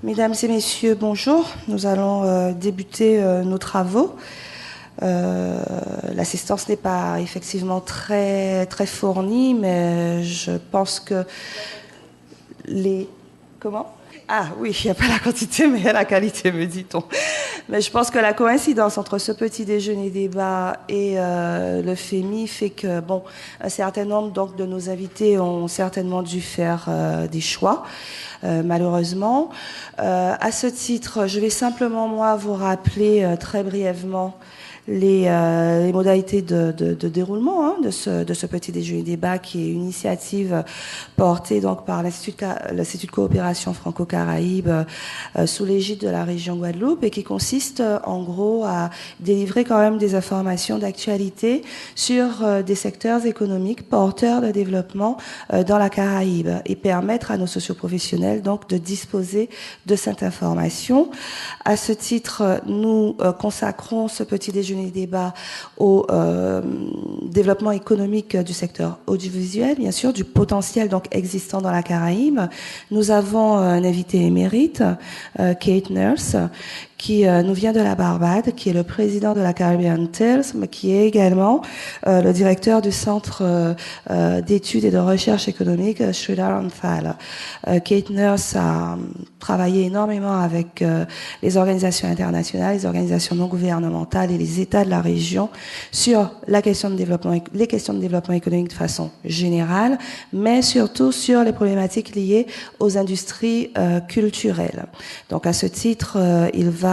Mesdames et messieurs, bonjour. Nous allons débuter nos travaux. L'assistance n'est pas effectivement très fournie, mais je pense que les... Comment ? Ah oui, il n'y a pas la quantité, mais la qualité, me dit-on. Mais je pense que la coïncidence entre ce petit déjeuner débat et le FEMI fait que, bon, un certain nombre donc, de nos invités ont certainement dû faire des choix, malheureusement. À ce titre, je vais simplement, moi, vous rappeler très brièvement les modalités de déroulement de ce petit déjeuner débat qui est une initiative portée donc par l'Institut de coopération franco-caraïbe sous l'égide de la région Guadeloupe et qui consiste en gros à délivrer quand même des informations d'actualité sur des secteurs économiques porteurs de développement dans la Caraïbe et permettre à nos socioprofessionnels donc de disposer de cette information. À ce titre, nous consacrons ce petit déjeuner débat au développement économique du secteur audiovisuel, bien sûr, du potentiel donc existant dans la Caraïbe. Nous avons un invité émérite, Kate Nurse, qui nous vient de la Barbade, qui est le président de la Caribbean Tales, mais qui est également le directeur du centre d'études et de recherche économique Sridhar Amphal. Kate Nurse a travaillé énormément avec les organisations internationales, les organisations non gouvernementales et les États de la région sur la question de développement, les questions de développement économique de façon générale, mais surtout sur les problématiques liées aux industries culturelles. Donc à ce titre, il va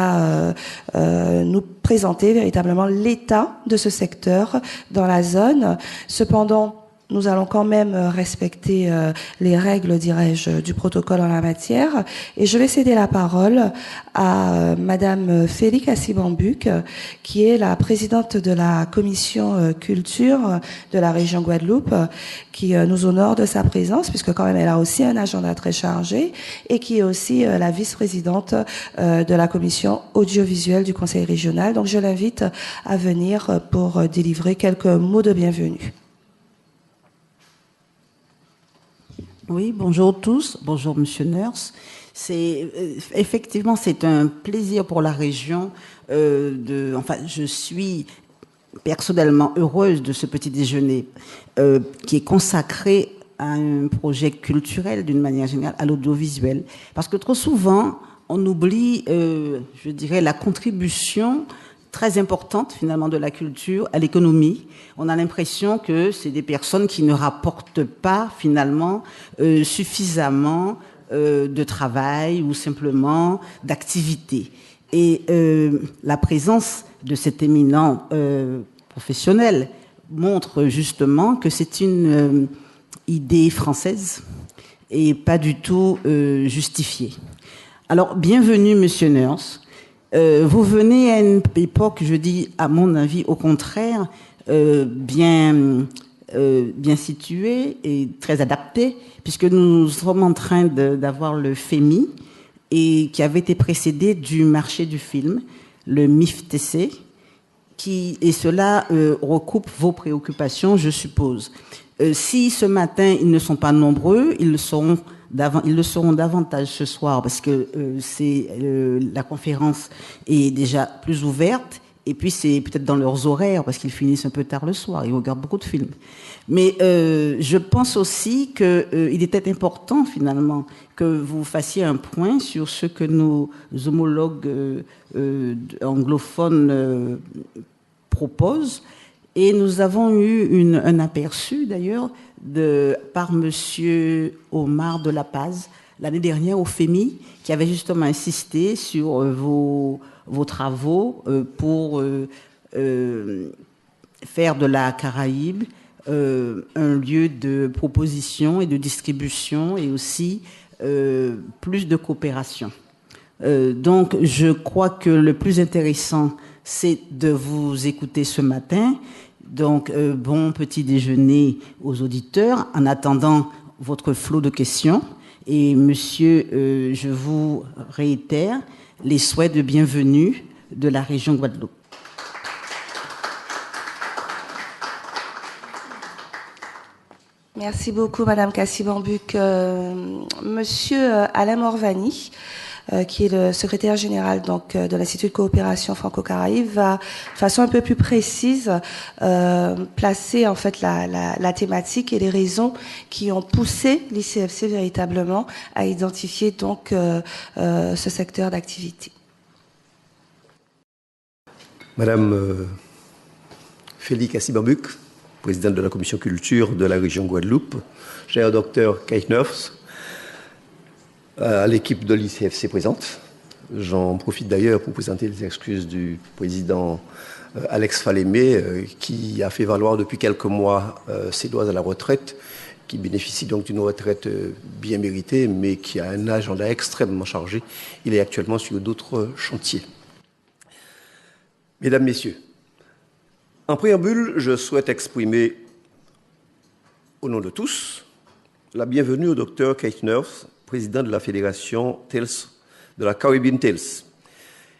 nous présenter véritablement l'état de ce secteur dans la zone. Cependant, nous allons quand même respecter les règles, dirais-je, du protocole en la matière. Et je vais céder la parole à Madame Félie Kassibambuc, qui est la présidente de la commission culture de la région Guadeloupe, qui nous honore de sa présence, puisque quand même elle a aussi un agenda très chargé, et qui est aussi la vice-présidente de la commission audiovisuelle du Conseil régional. Donc je l'invite à venir pour délivrer quelques mots de bienvenue. Oui, bonjour tous, bonjour Monsieur Nurse. Effectivement, c'est un plaisir pour la région. Je suis personnellement heureuse de ce petit déjeuner qui est consacré à un projet culturel d'une manière générale, à l'audiovisuel. Parce que trop souvent, on oublie, je dirais, la contribution très importante finalement de la culture à l'économie. On a l'impression que c'est des personnes qui ne rapportent pas finalement suffisamment de travail ou simplement d'activité. Et la présence de cet éminent professionnel montre justement que c'est une idée française et pas du tout justifiée. Alors, bienvenue Monsieur Nurse. Vous venez à une époque, je dis à mon avis, au contraire, bien située et très adaptée, puisque nous sommes en train d'avoir le FEMI, et qui avait été précédé du marché du film, le MIFTC, et cela recoupe vos préoccupations, je suppose. Si ce matin, ils ne sont pas nombreux, ils le seront davantage ce soir parce que la conférence est déjà plus ouverte et puis c'est peut-être dans leurs horaires parce qu'ils finissent un peu tard le soir, ils regardent beaucoup de films. Mais je pense aussi qu'il était important finalement que vous fassiez un point sur ce que nos homologues anglophones proposent. Et nous avons eu un aperçu d'ailleurs par Monsieur Omar de la Paz l'année dernière au FEMI, qui avait justement insisté sur vos travaux pour faire de la Caraïbe un lieu de proposition et de distribution et aussi plus de coopération. Donc je crois que le plus intéressant, c'est de vous écouter ce matin. Donc, bon petit déjeuner aux auditeurs, en attendant votre flot de questions. Et monsieur, je vous réitère les souhaits de bienvenue de la région Guadeloupe. Merci beaucoup, Madame Kassibambuc. Monsieur Alain Morvani, qui est le secrétaire général donc, de l'Institut de coopération franco-caraïbe, va de façon un peu plus précise placer en fait la thématique et les raisons qui ont poussé l'ICFC véritablement à identifier donc ce secteur d'activité. Madame Félix Assibambuk, présidente de la commission culture de la région Guadeloupe, cher docteur Keitners, à l'équipe de l'ICFC présente. J'en profite d'ailleurs pour présenter les excuses du président Alex Falémé, qui a fait valoir depuis quelques mois ses droits à la retraite, qui bénéficie donc d'une retraite bien méritée, mais qui a un agenda extrêmement chargé. Il est actuellement sur d'autres chantiers. Mesdames, Messieurs, en préambule, je souhaite exprimer, au nom de tous, la bienvenue au Dr Keitners, président de la Fédération TELS, de la Caribbean TELS,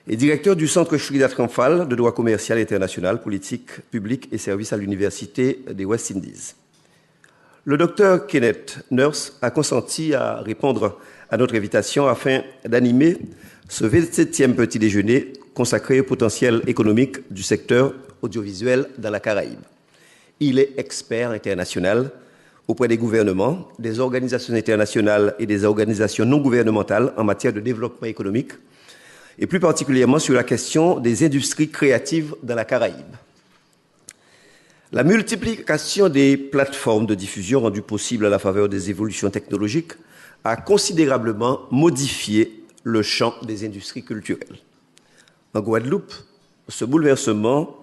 et directeur du Centre Shrida Triomphal de droit commercial international, politique publique et services à l'Université des West Indies. Le Dr Kenneth Nurse a consenti à répondre à notre invitation afin d'animer ce 27e petit déjeuner consacré au potentiel économique du secteur audiovisuel dans la Caraïbe. Il est expert international auprès des gouvernements, des organisations internationales et des organisations non gouvernementales en matière de développement économique, et plus particulièrement sur la question des industries créatives dans la Caraïbe. La multiplication des plateformes de diffusion rendues possibles à la faveur des évolutions technologiques a considérablement modifié le champ des industries culturelles. En Guadeloupe, ce bouleversement,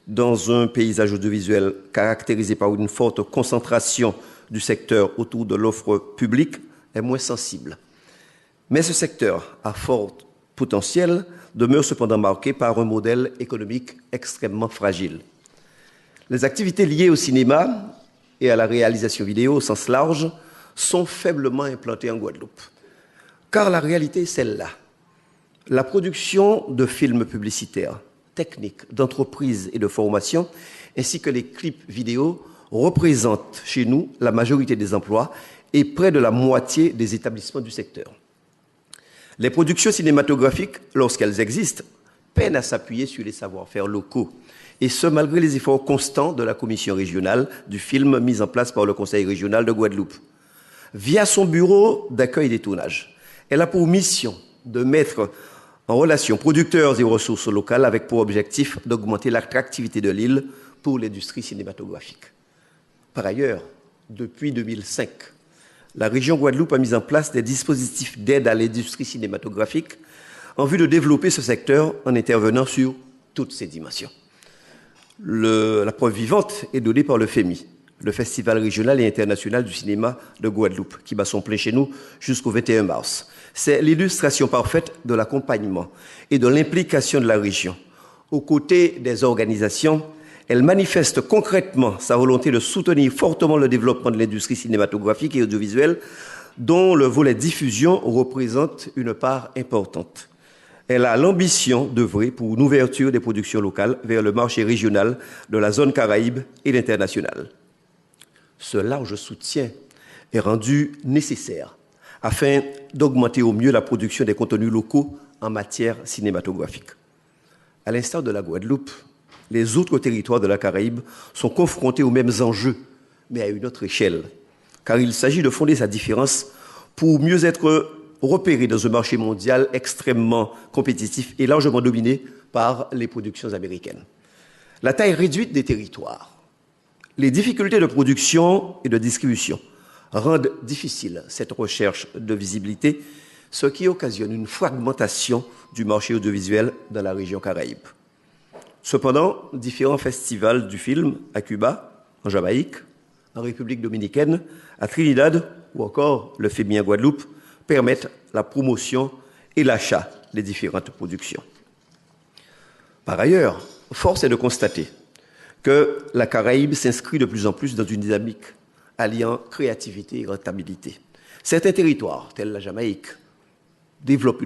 dans un paysage audiovisuel caractérisé par une forte concentration du secteur autour de l'offre publique, est moins sensible. Mais ce secteur à fort potentiel demeure cependant marqué par un modèle économique extrêmement fragile. Les activités liées au cinéma et à la réalisation vidéo au sens large sont faiblement implantées en Guadeloupe. Car la réalité est celle-là. La production de films publicitaires, techniques, d'entreprises et de formation, ainsi que les clips vidéo, représentent chez nous la majorité des emplois et près de la moitié des établissements du secteur. Les productions cinématographiques, lorsqu'elles existent, peinent à s'appuyer sur les savoir-faire locaux, et ce malgré les efforts constants de la commission régionale du film mise en place par le Conseil régional de Guadeloupe. Via son bureau d'accueil des tournages, elle a pour mission de mettre en relation producteurs et ressources locales avec pour objectif d'augmenter l'attractivité de l'île pour l'industrie cinématographique. Par ailleurs, depuis 2005, la région Guadeloupe a mis en place des dispositifs d'aide à l'industrie cinématographique en vue de développer ce secteur en intervenant sur toutes ses dimensions. La preuve vivante est donnée par le FEMI, le Festival régional et international du cinéma de Guadeloupe, qui bat son plein chez nous jusqu'au 21 mars. C'est l'illustration parfaite de l'accompagnement et de l'implication de la région. Aux côtés des organisations, elle manifeste concrètement sa volonté de soutenir fortement le développement de l'industrie cinématographique et audiovisuelle, dont le volet diffusion représente une part importante. Elle a l'ambition d'œuvrer pour une ouverture des productions locales vers le marché régional de la zone Caraïbe et l'international. Ce large soutien est rendu nécessaire afin d'augmenter au mieux la production des contenus locaux en matière cinématographique. À l'instar de la Guadeloupe, les autres territoires de la Caraïbe sont confrontés aux mêmes enjeux, mais à une autre échelle, car il s'agit de fonder sa différence pour mieux être repéré dans un marché mondial extrêmement compétitif et largement dominé par les productions américaines. La taille réduite des territoires, les difficultés de production et de distribution rendent difficile cette recherche de visibilité, ce qui occasionne une fragmentation du marché audiovisuel dans la région Caraïbe. Cependant, différents festivals du film à Cuba, en Jamaïque, en République dominicaine, à Trinidad ou encore le FEMI en Guadeloupe permettent la promotion et l'achat des différentes productions. Par ailleurs, force est de constater que la Caraïbe s'inscrit de plus en plus dans une dynamique alliant créativité et rentabilité. Certains territoires, tels la Jamaïque, développent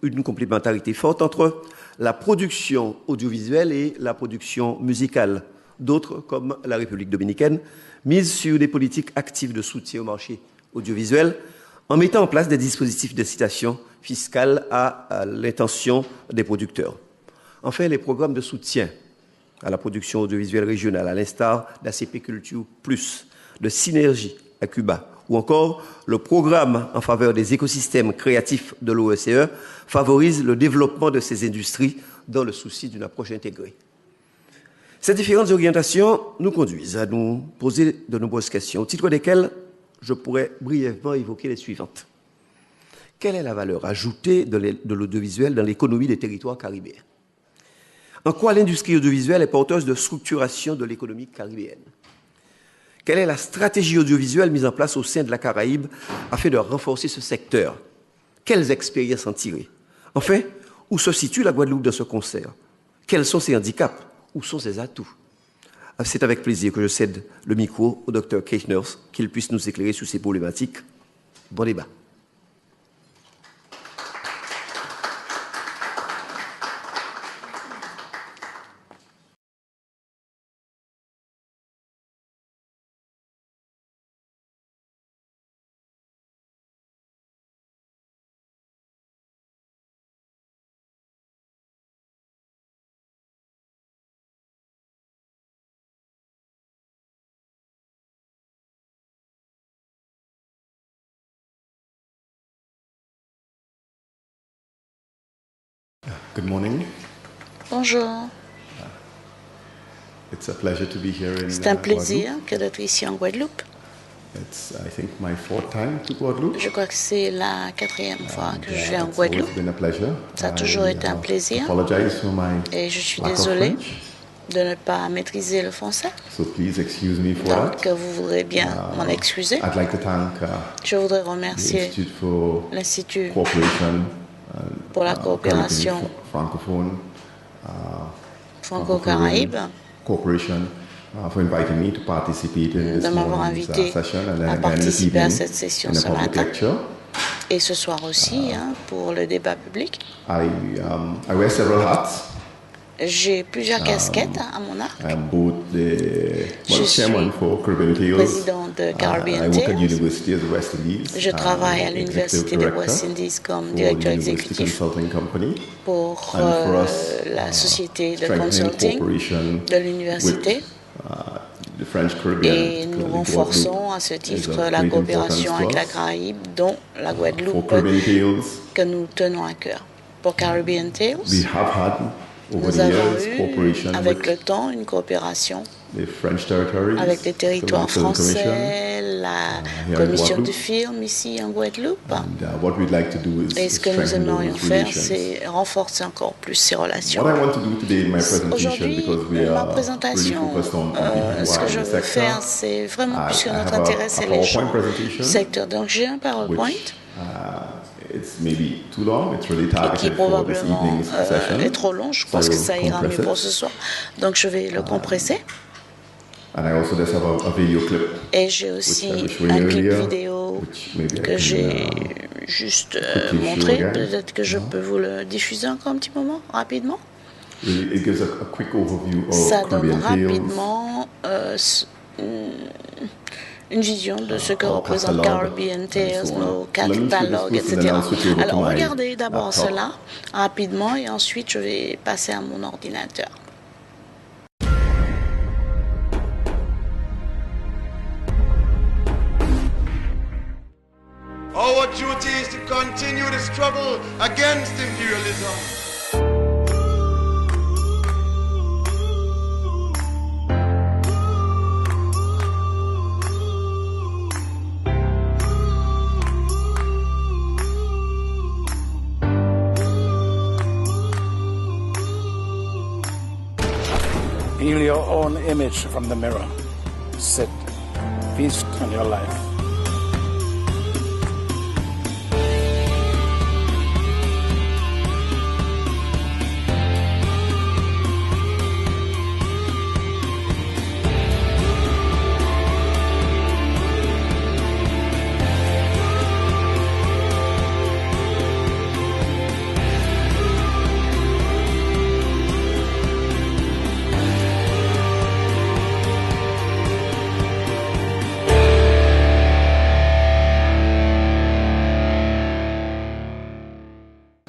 une complémentarité forte entre la production audiovisuelle et la production musicale. D'autres, comme la République dominicaine, misent sur des politiques actives de soutien au marché audiovisuel en mettant en place des dispositifs d'incitation fiscale à l'intention des producteurs. Enfin, les programmes de soutien à la production audiovisuelle régionale, à l'instar d'ACP Culture Plus, de Synergie à Cuba, ou encore le programme en faveur des écosystèmes créatifs de l'OSCE, favorisent le développement de ces industries dans le souci d'une approche intégrée. Ces différentes orientations nous conduisent à nous poser de nombreuses questions, au titre desquelles je pourrais brièvement évoquer les suivantes. Quelle est la valeur ajoutée de l'audiovisuel dans l'économie des territoires caribéens? En quoi l'industrie audiovisuelle est porteuse de structuration de l'économie caribéenne? Quelle est la stratégie audiovisuelle mise en place au sein de la Caraïbe afin de renforcer ce secteur? Quelles expériences en tirer? Enfin, où se situe la Guadeloupe dans ce concert? Quels sont ses handicaps? Où sont ses atouts? C'est avec plaisir que je cède le micro au Dr Kate Nurse, qu'il puisse nous éclairer sur ces problématiques. Bon débat. Good morning. Bonjour. It's a pleasure to be here in C'est un plaisir Guadeloupe. que d'être ici en Guadeloupe. It's, I think, my fourth time to Guadeloupe. Je crois que c'est la 4e fois que je viens en It's always Guadeloupe. been a pleasure. Ça a toujours été un plaisir. Apologize for my Et je suis lack of désolée French. de ne pas maîtriser le français. So please excuse me for Donc, that. vous voudrez bien m'en excuser. I'd like to thank Je voudrais the remercier Institute for l'Institut Cooperation pour la coopération Caribbean francophone franco-caraïbe Corporation for inviting me to participate in de this m'avoir morning's invité session and à then again this participer à evening cette session in a ce public matin. lecture. Et ce soir aussi, pour le débat public. I wear several hats. J'ai plusieurs casquettes à mon arc. I am both the Je suis chairman for Caribbean Tales. Président de Caribbean I work at Tales. University of the West Indies. Je travaille à I'm l'Université executive des director West Indies comme for directeur the University exécutif Consulting Company. pour And for us, la société de strengthening consulting cooperation de l'université. with, the French Caribbean, Et nous particularly renforçons Guadeloupe, à ce is titre of la great coopération avec la importance to us. Caraïbe, dont la For Guadeloupe, Caribbean Tales, que nous tenons à cœur. Pour Caribbean Tales, we have had over nous the avons years eu cooperation avec with le temps une coopération the French territories, avec les territoires the Film Commission. français, la here in commission Guadeloupe. du film ici en Guadeloupe. And what we'd like to do is Et ce que nous strengthen aimerions those faire, relations. c'est renforcer encore plus ces relations. What I want to do today in my presentation, Aujourd'hui, because we ma are really présentation, focused on people who ce are que in je the veux sector, faire, c'est vraiment puisque I notre have intérêt, a c'est les gens PowerPoint presentation, du secteur. Donc j'ai un PowerPoint which it's maybe too long. It's really qui targeted for this probablement evening's session. est trop long. Je So pense I que will ça ira mieux compress pour it. ce soir. Donc je vais le compresser. And I also just have a video clip Et j'ai aussi which I was showing un clip earlier, vidéo which maybe I que can, j'ai juste quickly show montré. again. Peut-être que je peux vous le diffuser encore un petit moment, rapidement. really, it gives a quick overview of Ça donne Caribbean Tales, rapidement une vision de ce que our représente catalogue, Caribbean and Tales, so on. nos Let me show catalogues, this first, and etc. then I'll switch over to Alors my regardez d'abord laptop. cela rapidement et ensuite je vais passer à mon ordinateur. Our duty is to continue the struggle against imperialism. Heal your own image from the mirror. Sit. Feast on your life.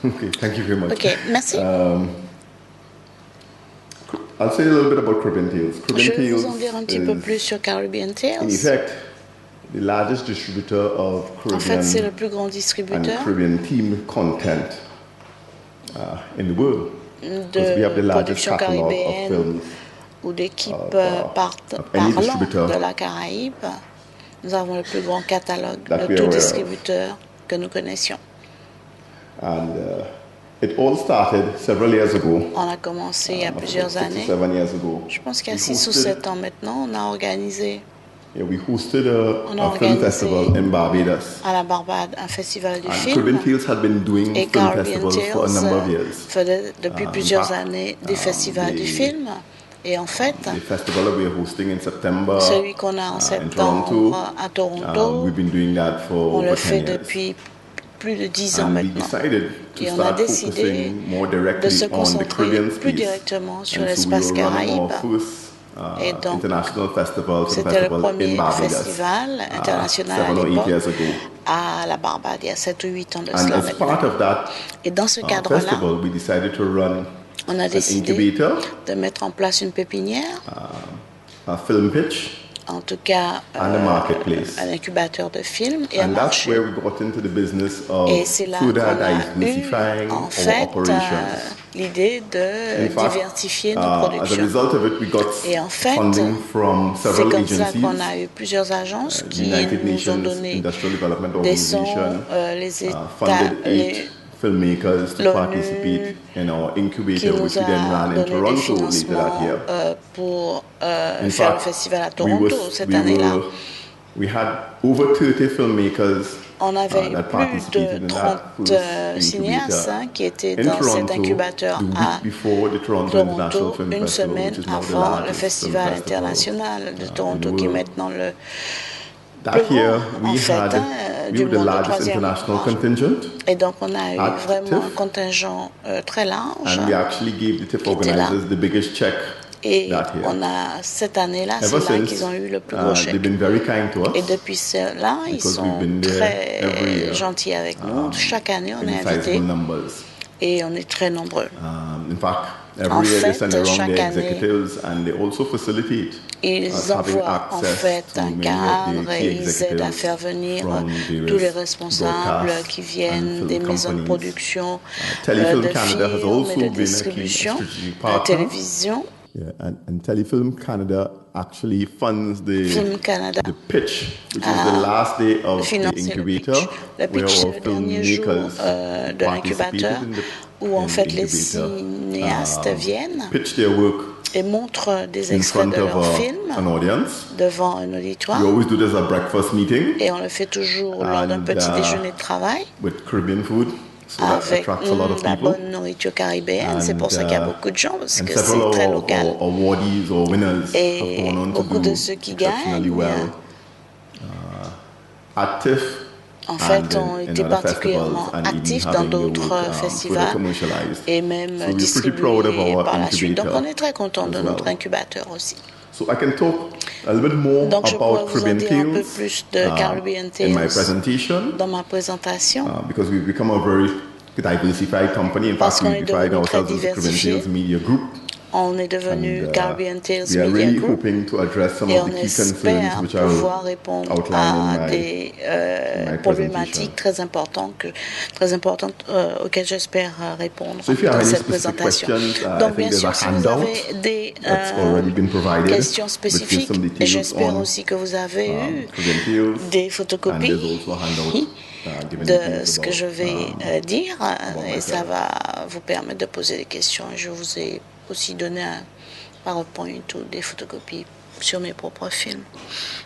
Okay, thank you very much. Ok, merci. I'll say a little bit about Caribbean Tales. Je Caribbean vais vous Tales en dire un petit peu plus sur Caribbean in Tales. effect, the largest distributor of En fait, c'est le Caribbean plus grand and distributeur Caribbean theme content in the world. Because we have the de largest production catalog of caribéenne films. ou d'équipes any parlant distributor de la Caraïbe. Nous avons le plus grand catalogue That de we are tout aware of. distributeur que nous connaissions. And it all started several years ago. On a commencé il y a plusieurs about 6 années. or 7 years ago. Je pense qu'il y a We 6 ou hosted- 7 ans maintenant, on a organisé we hosted On a a film organisé festival in Barbados. à la Barbade un festival du And film. Caribbean Tales had been doing Et film Caribbean festivals for a number of Tales years. faisait depuis In plusieurs fact, années des festivals du film. Et en fait, The festival that we are hosting in September celui qu'on a en in septembre Toronto, à Toronto, we've been doing that for on le over fait 10 years. depuis plus de 10 ans And we maintenant. decided to Et on a start décidé focusing more de directly se on the concentrer Caribbean plus space. directement sur And so l'espace we were running our Caraïbe. first Et donc, international festival, c'était le festival in premier Barbados, festival international 7 à or 8 l'époque years ago. à la Barbade, il y a 7 ou 8 ans de And cela as part maintenant. of that Et dans ce cadre-là, festival, we decided to run on a an décidé incubator, de mettre en place une pépinière, a film pitch, en tout cas and a marketplace. un incubateur de films et un And that's marché. where we got into the business of Et c'est là qu'on further a diversifying eu en our fait operations. l'idée de In fact, diversifier nos as a productions. result of it, we got Et en fait, funding from C'est several comme ça agencies, qu'on a eu plusieurs agences qui United nous ont Nations donné Industrial Development des sons, Organization, les États, funded 8 les- filmmakers to l'ONU, participate in our qui incubator, nous which we then a ran in donné des Toronto later financements that year. pour In faire le fact, festival à we Toronto was- cette we année-là. we had over 30 filmmakers On avait that plus participated de in 30 that first cinéastes incubator qui étaient in dans Toronto cet incubateur the week à before the Toronto International Toronto Film une Festival, semaine which is now the avant le largest festival film festival, international de in the Toronto qui est world. maintenant le That plus year, grand, en we fait, had hein, we du were the monde, le largest troisième international grand. contingent, Et donc on a eu Active. vraiment un contingent très large. and we actually gave the TIFF Qui était là. organizers the biggest check Et that year. on a cette année-là, Ever c'est là since, qu'ils ont eu le plus gros chèque. they've been very kind to us. Et depuis cela, ils because sont we've been there every très year. gentils avec nous. Chaque année, on in est sizable invité numbers. et on est très nombreux. In fact, En every year they fait, send around chaque their année, executives and they also facilitate Ils us having envoient en access fait to un many of cadre the key et ils aident à faire executives venir from tous les various responsables broadcast qui and viennent film des maisons de companies. production, Telefilm de Canada has films also et de been a key distribution, strategic de partner. télévision. Yeah, and Telefilm Canada actually funds Film Canada the pitch, which is the last day of the financer le pitch. incubator, Le where pitch, c'est our le dernier jour filmmakers de l'incubateur, participated où en in fait the les incubator, cinéastes viennent pitch their work et montrent des in extraits front de of leurs films an audience. devant un auditoire. We always do this at breakfast meeting Et on le fait toujours lors d'un And, petit déjeuner de travail with Caribbean food, so that avec attracts a lot of la people. bonne nourriture caribéenne. C'est And, pour ça qu'il y a beaucoup de gens parce and que several c'est très of local. our awardees or winners have Et gone on to beaucoup do de ceux qui exceptionally gagnent, well at TIFF. En fait, and ont in été other particulièrement festivals, and even actifs dans having their d'autres work, further festivals commercialized. et même So we're pretty proud of distribués our par la suite. Donc incubator on est très content de as notre well. incubateur aussi. So I can talk a little bit more Donc je pourrais about vous en Caribbean dire un peu Tales plus de Caribbean in my Tales presentation dans ma présentation. because we've become a very diversified company. In Parce fact, qu'on we est define devenu très ourselves as the Caribbean diversifié. Tales Media Group. On est devenu And, Caribbean Tales we are Media really Group hoping to address some et of on the key espère concerns which I pouvoir will répondre outline à in des my problématiques presentation. très importantes auxquelles j'espère répondre So if you have dans any cette specific présentation. questions, I Donc think bien there's a sûr, si vous handout avez des that's already been provided, questions which gives spécifiques, some et details j'espère on aussi que vous avez eu Caribbean Tales, des and there's photocopies also a handout giving de details ce que about, je vais dire et myself. ça va vous permettre de poser des questions. Je vous ai aussi donné un PowerPoint ou des photocopies sur mes propres films.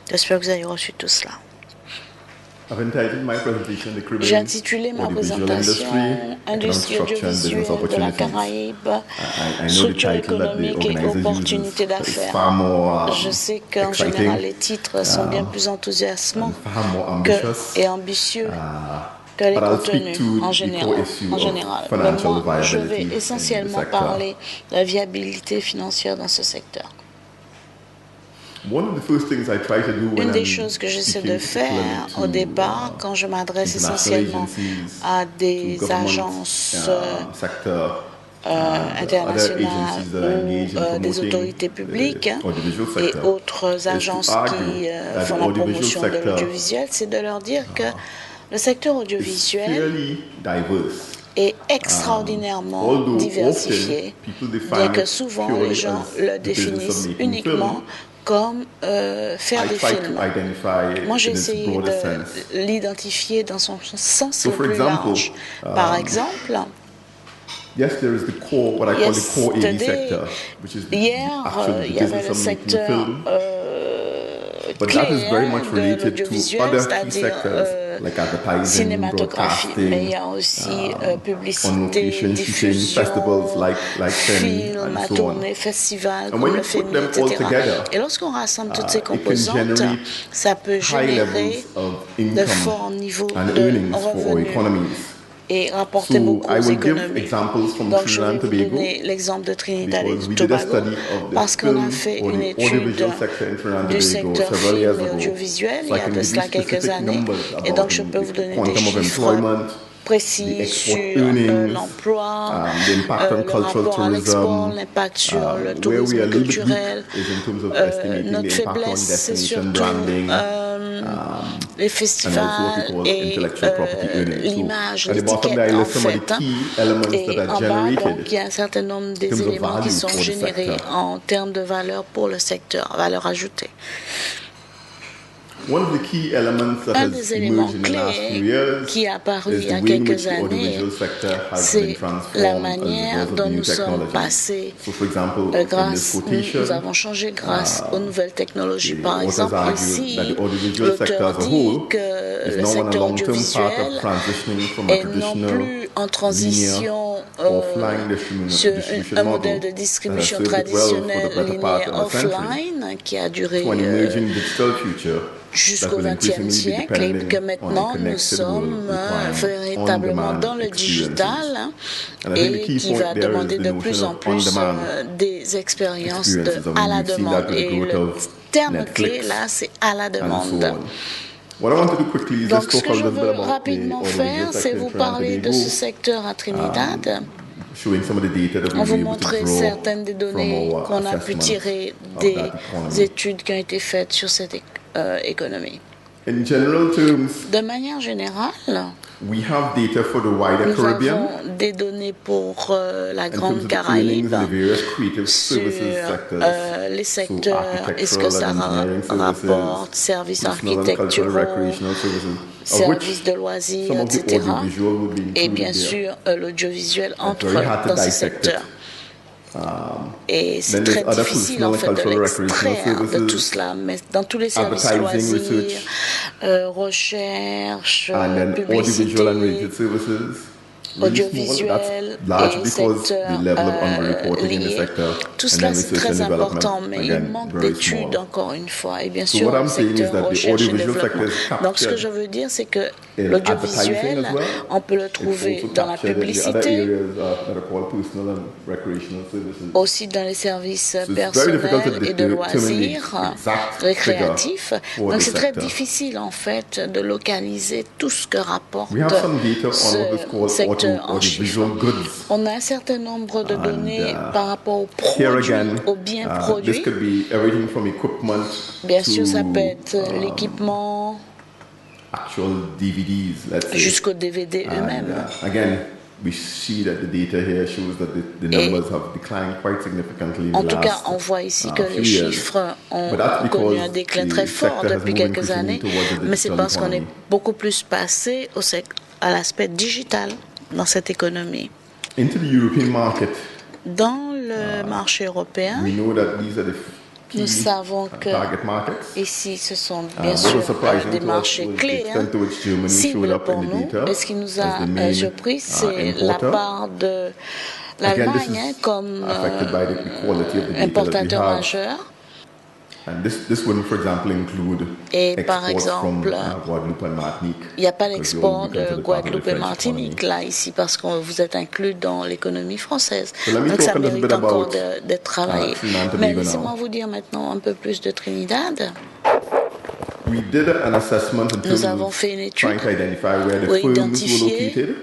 J'espère que vous avez reçu tout cela. I've entitled my presentation The Caribbean J'ai intitulé ma Audiovisual présentation Industry, Industrie Economic Structure and Business audiovisuelle de la Opportunities. Caraïbe, I know the structure title that the économique et organizer opportunités uses is d'affaires. far more Je sais qu'en exciting, général les titres sont bien plus enthousiasmants far more ambitious. et ambitieux que les but I'll speak contenus to en the général. core issue of Mais financial moi, je viability in vais the essentiellement sector. parler de la viabilité financière dans ce secteur. One of the first things I try to do when Une des I'm choses que j'essaie speaking de faire particularly au to, départ, quand je m'adresse international essentiellement agencies, à to des government, agences sector, other internationales agencies that are engaged in ou des promoting autorités publiques the audiovisual et sector, autres is to agences argue qui that font the la audiovisual promotion de sector l'audiovisuel, c'est de leur dire que le secteur is audiovisuel fairly diverse. est extraordinairement Although diversifié, often people define bien que it souvent purely les gens as le the business of définissent making uniquement film, comme faire I des try films. to identify Moi, j'ai in its essayé broader de sense. l'identifier dans son sens So, le for plus example, large. Par exemple, yes, there is the core, what I call the core AV yesterday, sector, which is hier, actually il the y avait business le of making secteur film. But clé that is very much de related to l'audiovisuel, other key c'est-à-dire sectors like advertising, cinématographie, mais il y broadcasting, a aussi on publicité, location shooting, diffusion, festivals like Semi, film, and à so on. tournée, festival, And comme when le you put FEMI, them all etc. together, Et lorsqu'on rassemble toutes ces it can composantes, generate ça peut high générer levels of de income forts niveaux and de earnings for our revenus economies. et rapporter So beaucoup I aux will give économies. examples from Donc je Trinidad vais and vous Tobago donner l'exemple de Trinidad et because we du did a Tobago study of the parce qu'on a film fait or une the étude audiovisual sector in Trinidad and du Tobago secteur several film years et ago. audiovisuel So il I y a can de give you cela quelques specific années numbers et about donc je peux vous the donner des quantum of chiffres employment, précis the export sur earnings, l'emploi, the impact on le cultural rapport à l'export, tourism. l'impact sur le Where we are tourisme a little bit culturel. weak is in terms of estimating Notre the impact on faiblesse, c'est destination surtout branding. les And also what we festivals call et intellectual property earnings. l'image, So at the bottom there, I l'étiquette en list some of fait. the key elements that Et are en bas, donc, generated il y a un certain nombre in des terms of éléments qui value sont for the générés sector. en termes de valeur pour le secteur, valeur ajoutée. One of the key elements that Un has des éléments emerged in the last few clés years qui est apparu is il y a the way in which quelques the années, audiovisual sector has been c'est la transformed as a manière result of dont the new nous sommes technologies. passés. So, for example, in this quotation, Nous avons changé grâce aux nouvelles technologies. the Par authors exemple, argue ici, that the audiovisual sector l'auteur as a dit whole que is le now on a secteur long-term path audiovisuel of transitioning from a est non traditional plus en transition offline sur distribution un modèle de model distribution that has served it well for the traditionnelle better part linéaire of a century offline qui a duré to an emerging digital future jusqu'au that will XXe increasingly be siècle et depending que on a maintenant nous connected sommes world requiring véritablement on-demand dans le digital And I think the et key qui point va there is demander the de notion plus en of plus on-demand des expériences experiences. à la We've seen demande. that with the Et growth le of terme Netflix clé là, c'est à la and so demande. on. What I want to do quickly is Donc just ce talk que a je little bit veux about the rapidement audiovisual faire, sector c'est in vous Trinidad and parler de Tobago, ce secteur à Trinidad. showing some of the data that we On were vous able to montrer draw certaines des from données our qu'on a pu assessment tirer of des that economy. études qui ont été faites sur cette économie. In general terms, De manière générale, we have data for the wider nous Caribbean avons des données pour la in terms Grande of the earnings Caraïbe in the various creative sur services sectors. les So secteurs, est-ce que architectural ça and engineering services, rapporte services personal and cultural architecturaux, recreational services, of services which de loisirs, some of the etc. audiovisual will be Et included bien there. sûr, l'audiovisuel entre very hard to dans ces dissect it. secteurs. Et c'est Then très there's other difficile en fait personal and de cultural recreational l'extraire de services, tout cela, mais dans tous les services advertising, loisirs, research, recherche, and then audiovisual and related publicité, services. Really small. audiovisuel That's large et because secteur the level of underreporting in the lié. sector Tout and cela then c'est research très and important, development, mais il again, manque very d'études small. encore une fois. Et bien So sûr, what le I'm saying is secteur that the recherche et audiovisual développement. sector is Donc ce que captured je veux dire, c'est que in l'audiovisuel, advertising as well. on peut le It's trouver also dans la captured in the other publicité, areas that are called personal and recreational services. aussi dans les services it's very difficult to personnels et de determine the loisirs exact récréatifs. figure for Donc the c'est très sector. difficile en fait de localiser tout ce que rapporte We have some data on what is ce called secteur en chiffres. audiovisual goods. On a un certain nombre de données par rapport aux Here produits, again, aux biens this produits. could be everything from equipment Bien to sûr, ça peut être l'équipement actual DVDs, let's say. jusqu'aux DVD And, eux-mêmes. again, we see that the data here shows that the numbers have declined quite significantly in En the tout cas, last on voit ici que few les years. chiffres ont But that's connu because un déclin the très fort sector has depuis moved quelques increasingly années, towards the mais c'est digital parce qu'on est economy. beaucoup plus passé à l'aspect digital dans cette économie. Into the European market, Dans le marché européen, we know that these are the key nous savons que target markets. ici, ce sont bien What sûr was surprising des to us marchés was the clés, extent to which Germany showed cibles up pour in the nous. data Et ce qui nous as a the main, surpris, c'est la importer. part de Again, l'Allemagne this is comme affected by the quality of the data that we importateur have. majeur. And this wouldn't, for example, include Et par exports from exemple, Guadeloupe and Martinique. il n'y a pas because they d'export all become to de the part of the Guadeloupe et French Martinique economy. là, ici, parce que vous êtes inclus dans l'économie française. So let me Donc talk ça a little mérite bit encore about, d'être travaillé. Trinidad and Mais Tobago laissez-moi now. vous dire maintenant un peu plus de Trinidad. We did an assessment in Nous terms avons of fait une étude trying to identify where the pour firms were identifier located.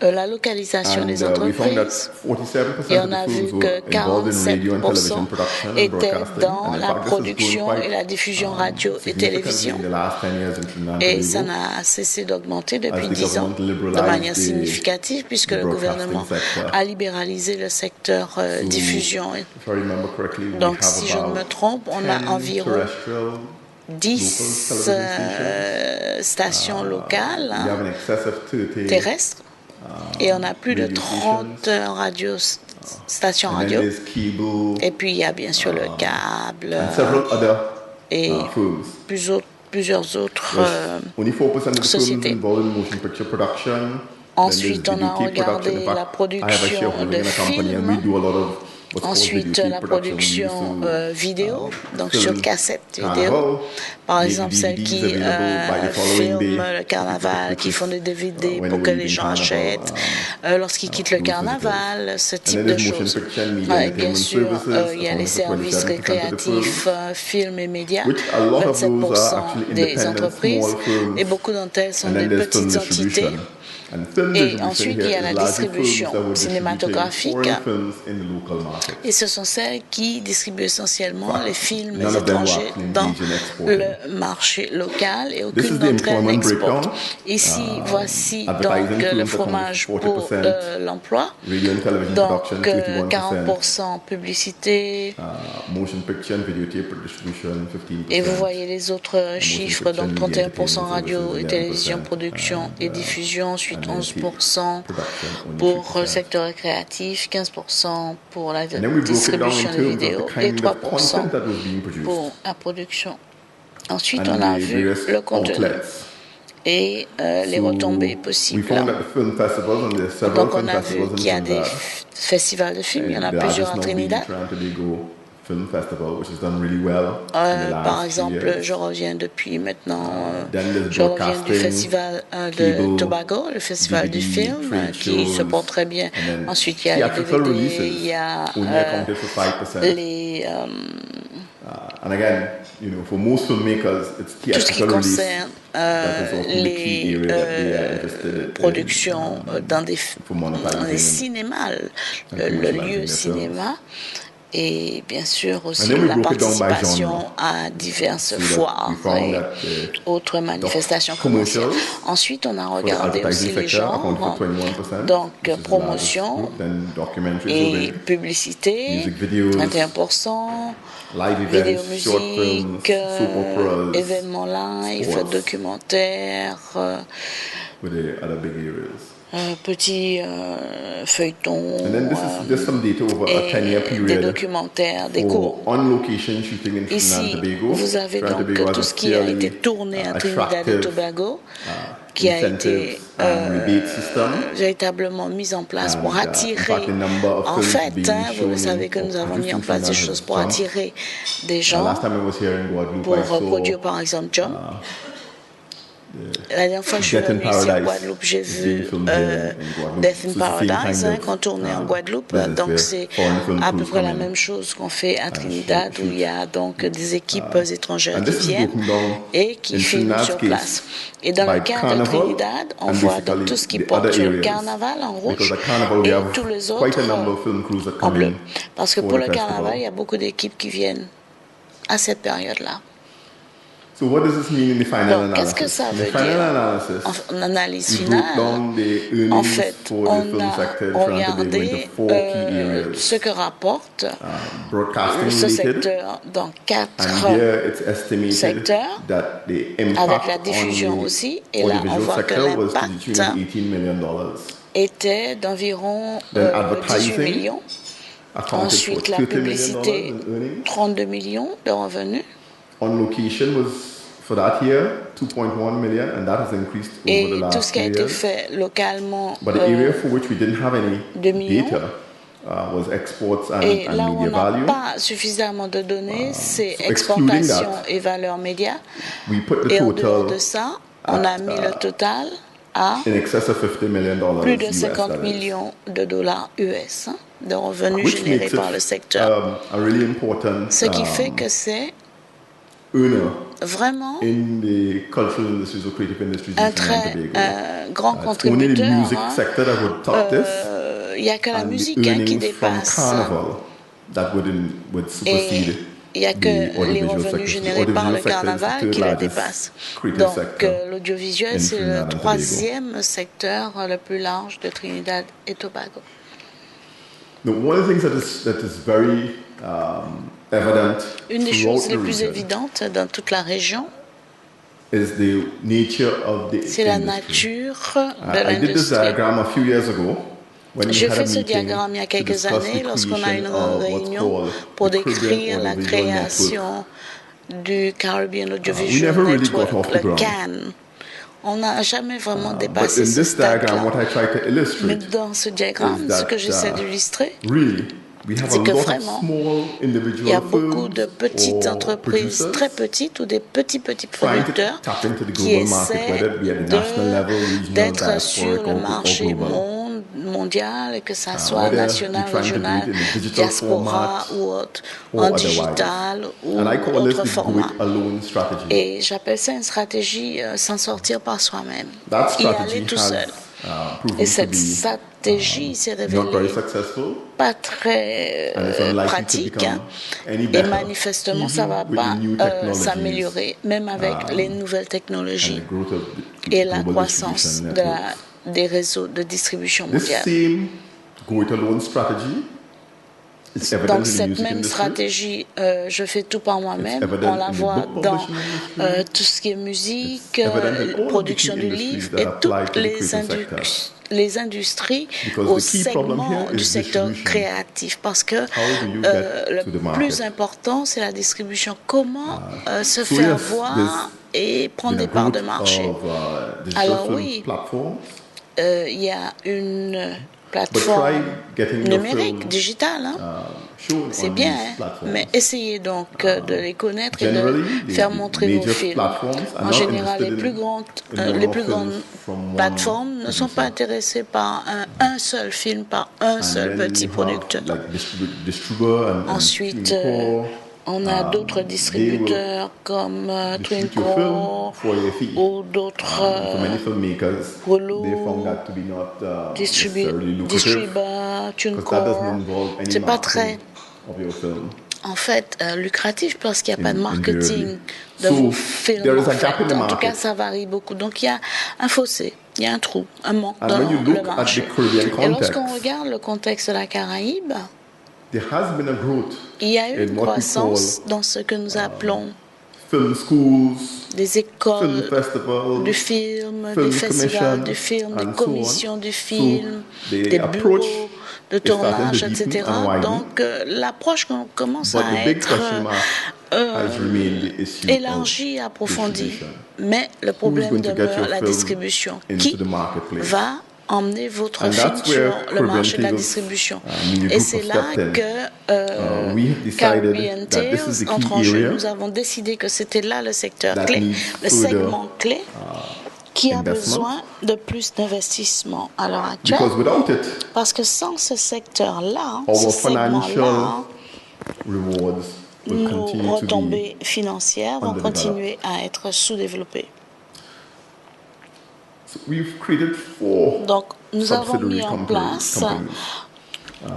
la localisation And des we found that entreprises. 47% Et of on the a firms vu were que involved in radio and 47% television production and étaient broadcasting. dans And in la fact, this has grown production quite et la diffusion radio et significantly télévision. in the last 10 years in Trinidad and Et ça Tobago. n'a cessé d'augmenter depuis As the 10 ans government liberalized de manière the significative puisque le broadcasting gouvernement sector. a libéralisé le secteur So, diffusion. if I remember correctly, we Donc have si je ne me about trompe, on 10 a environ terrestrial 10 local television stations locales We have in excess of 30 terrestres et on a plus de radio 30 stations and then radio. there's cable Et puis il y a bien sûr le câble and several other et firms. plusieurs autres Only 4% of the firms sociétés. involved in motion picture production. Ensuite, Then on there's a videotape production. regardé In fact, la I have a production shareholding de in a company and we films. do a lot of what's called Ensuite, videotape la production. We used production to, vidéo, donc film sur cassette vidéo. Carnival, Par make exemple, celles DVDs qui available by the following filment day. le carnaval, qui font des DVD when pour they que leave les in gens Carnival, achètent lorsqu'ils quittent le those carnaval, ce And type then de there's motion choses. picture and media Et entertainment bien sûr, services, il y a les accounting for services 27% of the récréatifs, firms, films et médias, which a lot of those are 27% actually des independent entreprises, small firms. et beaucoup d'entre elles sont And then des there's film petites entités. distribution. And film Et distribution ensuite, here il y a is la largely distribution films that were distributing cinématographique. foreign films in the local market. Et ce sont celles qui distribuent essentiellement Fact, les films none of them were étrangers actually dans engaged in exporting. le marché local et This aucune is the d'entre elles employment n'exporte. breakdown. Ici, voici donc Advertising le films fromage account pour for 40%, l'emploi. radio and television Donc production 31%, 40% publicité. motion picture and videotape distribution 15%. Et vous voyez les autres chiffres, fiction, donc media 31% radio et 11%, télévision, production et diffusion, ensuite and then 11% production, only pour le 3%. secteur récréatif, 15% pour la And then we broke it down distribution in de terms vidéos of the et kind of 3% content that was being produced pour la production. Ensuite, and on a the vu various le contenu outlets. et les So retombées we possibles. found that the film festivals, and there's several Donc, on film a vu festivals in qu'il y a des Trinidad. festivals de films, il y en a And the plusieurs largest à now being Trinidad. Trinidad and Tobago Film Festival, which has done really well in the last Par few exemple, years. je reviens depuis maintenant, Then there's je reviens du broadcasting, festival de cable, Tobago, le festival du DVD, film, trade qui se shows, porte très bien. and then Ensuite, il y a les theatrical DVD, releases il y a only accounted for 5%. les, And again, for most filmmakers, it's tout ce qui theatrical release. concerne That is often the key area that they are interested in, productions dans des for monetizing cinémas, and le commercializing lieu their cinéma. Et bien sûr aussi then we la broke it down by participation genre. à diverses So that foires we found et that autres manifestations commercials commerciales. Ensuite, on a for the regardé aussi advertising les sector account genres, for 21%, donc which is the promotion largest group. Then documentaries et will be publicité, music videos, 21%, live vidéo events, short films, musique, soap operas, événements live, sports. documentaires, with the other big areas. petits feuilletons, And then this is just some data over a 10-year et des period documentaires, des cours. for on-location shooting in Trinidad Ici, and Tobago. vous avez Trinidad donc and Tobago has tout a ce qui a fairly, été tourné à Trinidad et attractive, Tobago, qui a été incentives and rebate system. véritablement mis en place pour And, in attirer. fact, the number of En films fait, being vous shown le savez in que nous or avons mis en produced in place des Trinidad choses has pour jumped. attirer des The gens, last time I was here in Guadeloupe, pour I saw produire par exemple John. La dernière fois que je suis Death in venue ici en Paradise. Guadeloupe, j'ai vu Film here in Guadeloupe. Death in So it's the same Paradise kind of, qu'on tournait en Guadeloupe. business Donc where c'est foreign film à peu crews près la come in. même chose qu'on fait à Trinidad, où il y a donc des équipes étrangères and qui this is viennent broken down et qui in filment Trinidad's sur case place. Et dans le by cas de Carnival Trinidad, on and voit basically donc tout ce qui the porte other sur le areas. carnaval en rouge Because at Carnival we et have tous les quite a autres number of film crews that en come bleu. in Parce que for pour the le carnaval, festival. il y a beaucoup d'équipes qui viennent à cette période-là. So what does this mean in the final Donc, qu'est-ce analysis? que ça In veut the final dire analysis, en analyse we broke finale? down the earnings En fait, for the on film a sector in Trinidad and Tobago regardé into 4 key areas. ce que rapporte Broadcasting ce related, secteur dans and 4 here it's estimated secteurs, that the avec impact la diffusion on the aussi. Et là, on audiovisual voit que sector was to the l'impact tune of $18 million. était d'environ Then 18 advertising millions. accounted Ensuite, for la $30 million publicité, in earnings. 32 millions de revenus. On location was, for that year, 2.1 million, and that has increased over the Et tout last ce qui a few été years. fait localement, But the area for which we didn't have any 2 millions. data was exports and, Et and là où on media n'a value. pas suffisamment de données, c'est so excluding exportation that, et valeur média. We put the Et en dehors total de ça, on a mis le total à in excess of $50 million plus de US 50 dollars. millions de dollars US de revenus Which générés makes it, par le secteur. a really important Ce qui fait que c'est earner vraiment in the cultural industries or creative industries un in Trinidad très and Tobago. grand It's only the contributeur. music sector that would top this, Il n'y a que la and musique the qui earnings from dépasse. Carnival that would supersede Il n'y a que les revenus générés par le carnaval qui le dépassent. Donc l'audiovisuel, c'est le troisième secteur le plus large de Trinidad et Tobago. Now, one of the things that is very evident Une des throughout choses the les plus region évidentes dans toute la région, is the nature of the c'est la industry. nature de I did this l'industrie. diagram a few years ago. J'ai fait ce diagramme il y a quelques années lorsqu'on a eu une réunion pour décrire la création du Caribbean Audiovisual Network, le CAN. On n'a jamais vraiment dépassé ce stade-là. Mais dans ce diagramme, ce que j'essaie d'illustrer, c'est que vraiment, il y a beaucoup de petites entreprises très petites ou des petits producteurs qui essaient d'être sur le marché mondial, que ça soit national, régional, diaspora ou autre, en digital ou autre format. Et j'appelle ça une stratégie s'en sortir par soi-même, y aller tout seul. Et cette stratégie s'est révélée pas très pratique et manifestement ça ne va pas s'améliorer, même avec les nouvelles technologies et la croissance des réseaux de distribution mondiale. Donc cette même stratégie, je fais tout par moi-même, on la voit dans tout ce qui est musique, production du livre et toutes les industries au segment du secteur créatif. Parce que le plus important, c'est la distribution. Comment se faire voir et prendre des parts de marché. Alors oui, il y a une plateforme numérique, digitale, c'est bien, mais essayez donc de les connaître et de faire montrer vos films. En général, les plus grandes plateformes ne sont pas intéressées par un seul film, par un seul petit producteur. Ensuite, on a d'autres distributeurs comme Twinco ou d'autres Hulu, Distriba, TuneCore. C'est pas très, en fait, lucratif parce qu'il n'y a pas de marketing de vos films. En fait. En tout cas, ça varie beaucoup. Donc il y a un fossé, il y a un trou, un manque dans le marché. Et lorsqu'on regarde le contexte de la Caraïbe, il y a eu une croissance dans ce que nous appelons des écoles du film, des festivals du film, des commissions du film, des bureaux de tournage, etc. Donc l'approche commence à être élargie, approfondie. Mais le problème demeure la distribution. Qui va emmener votre film sur le marché de la distribution. Et c'est là que Caribbean Tales entre en jeu. Nous avons décidé que c'était là le secteur clé, le segment clé, qui a besoin de plus d'investissement à l'heure actuelle. Parce que sans ce secteur-là, ce segment-là, nos retombées financières vont continuer à être sous-développées. Donc, nous avons mis en place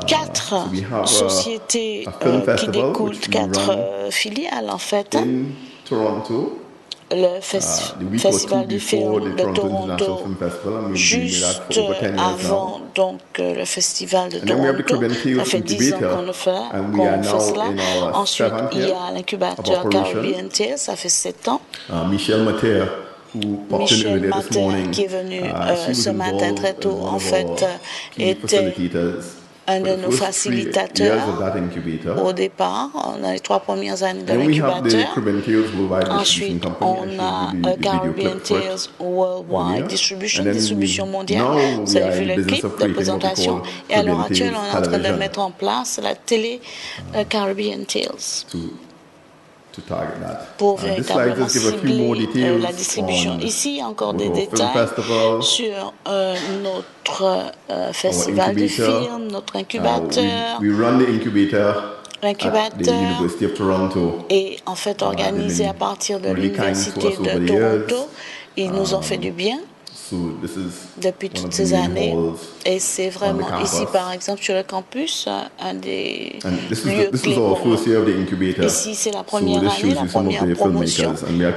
4 sociétés qui découlent, 4 filiales en fait. Le Festival du film de Toronto, juste avant donc, le Festival de Toronto. Ça fait 10 ans qu'on fait cela. Ensuite, il y a l'incubateur Caribbean Tales, ça fait 7 ans. Michel Mater, qui est venu ce matin très tôt, en fait, était un de nos facilitateurs au départ, dans les 3 premières années de l'incubateur. Ensuite, on a Caribbean Tales Worldwide distribution mondiale. Vous avez vu le clip de présentation. Et à l'heure actuelle, on est en train de mettre en place la télé Caribbean Tales pour véritablement cibler la distribution. Ici, il y a encore des détails sur notre festival de films, notre incubateur. L'incubateur est en fait organisé à partir de l'Université de Toronto. Ils nous ont fait du bien depuis toutes ces années. Et c'est vraiment ici, par exemple, sur le campus, un des lieux clés pour nous. Ici, c'est la première année, la première promotion.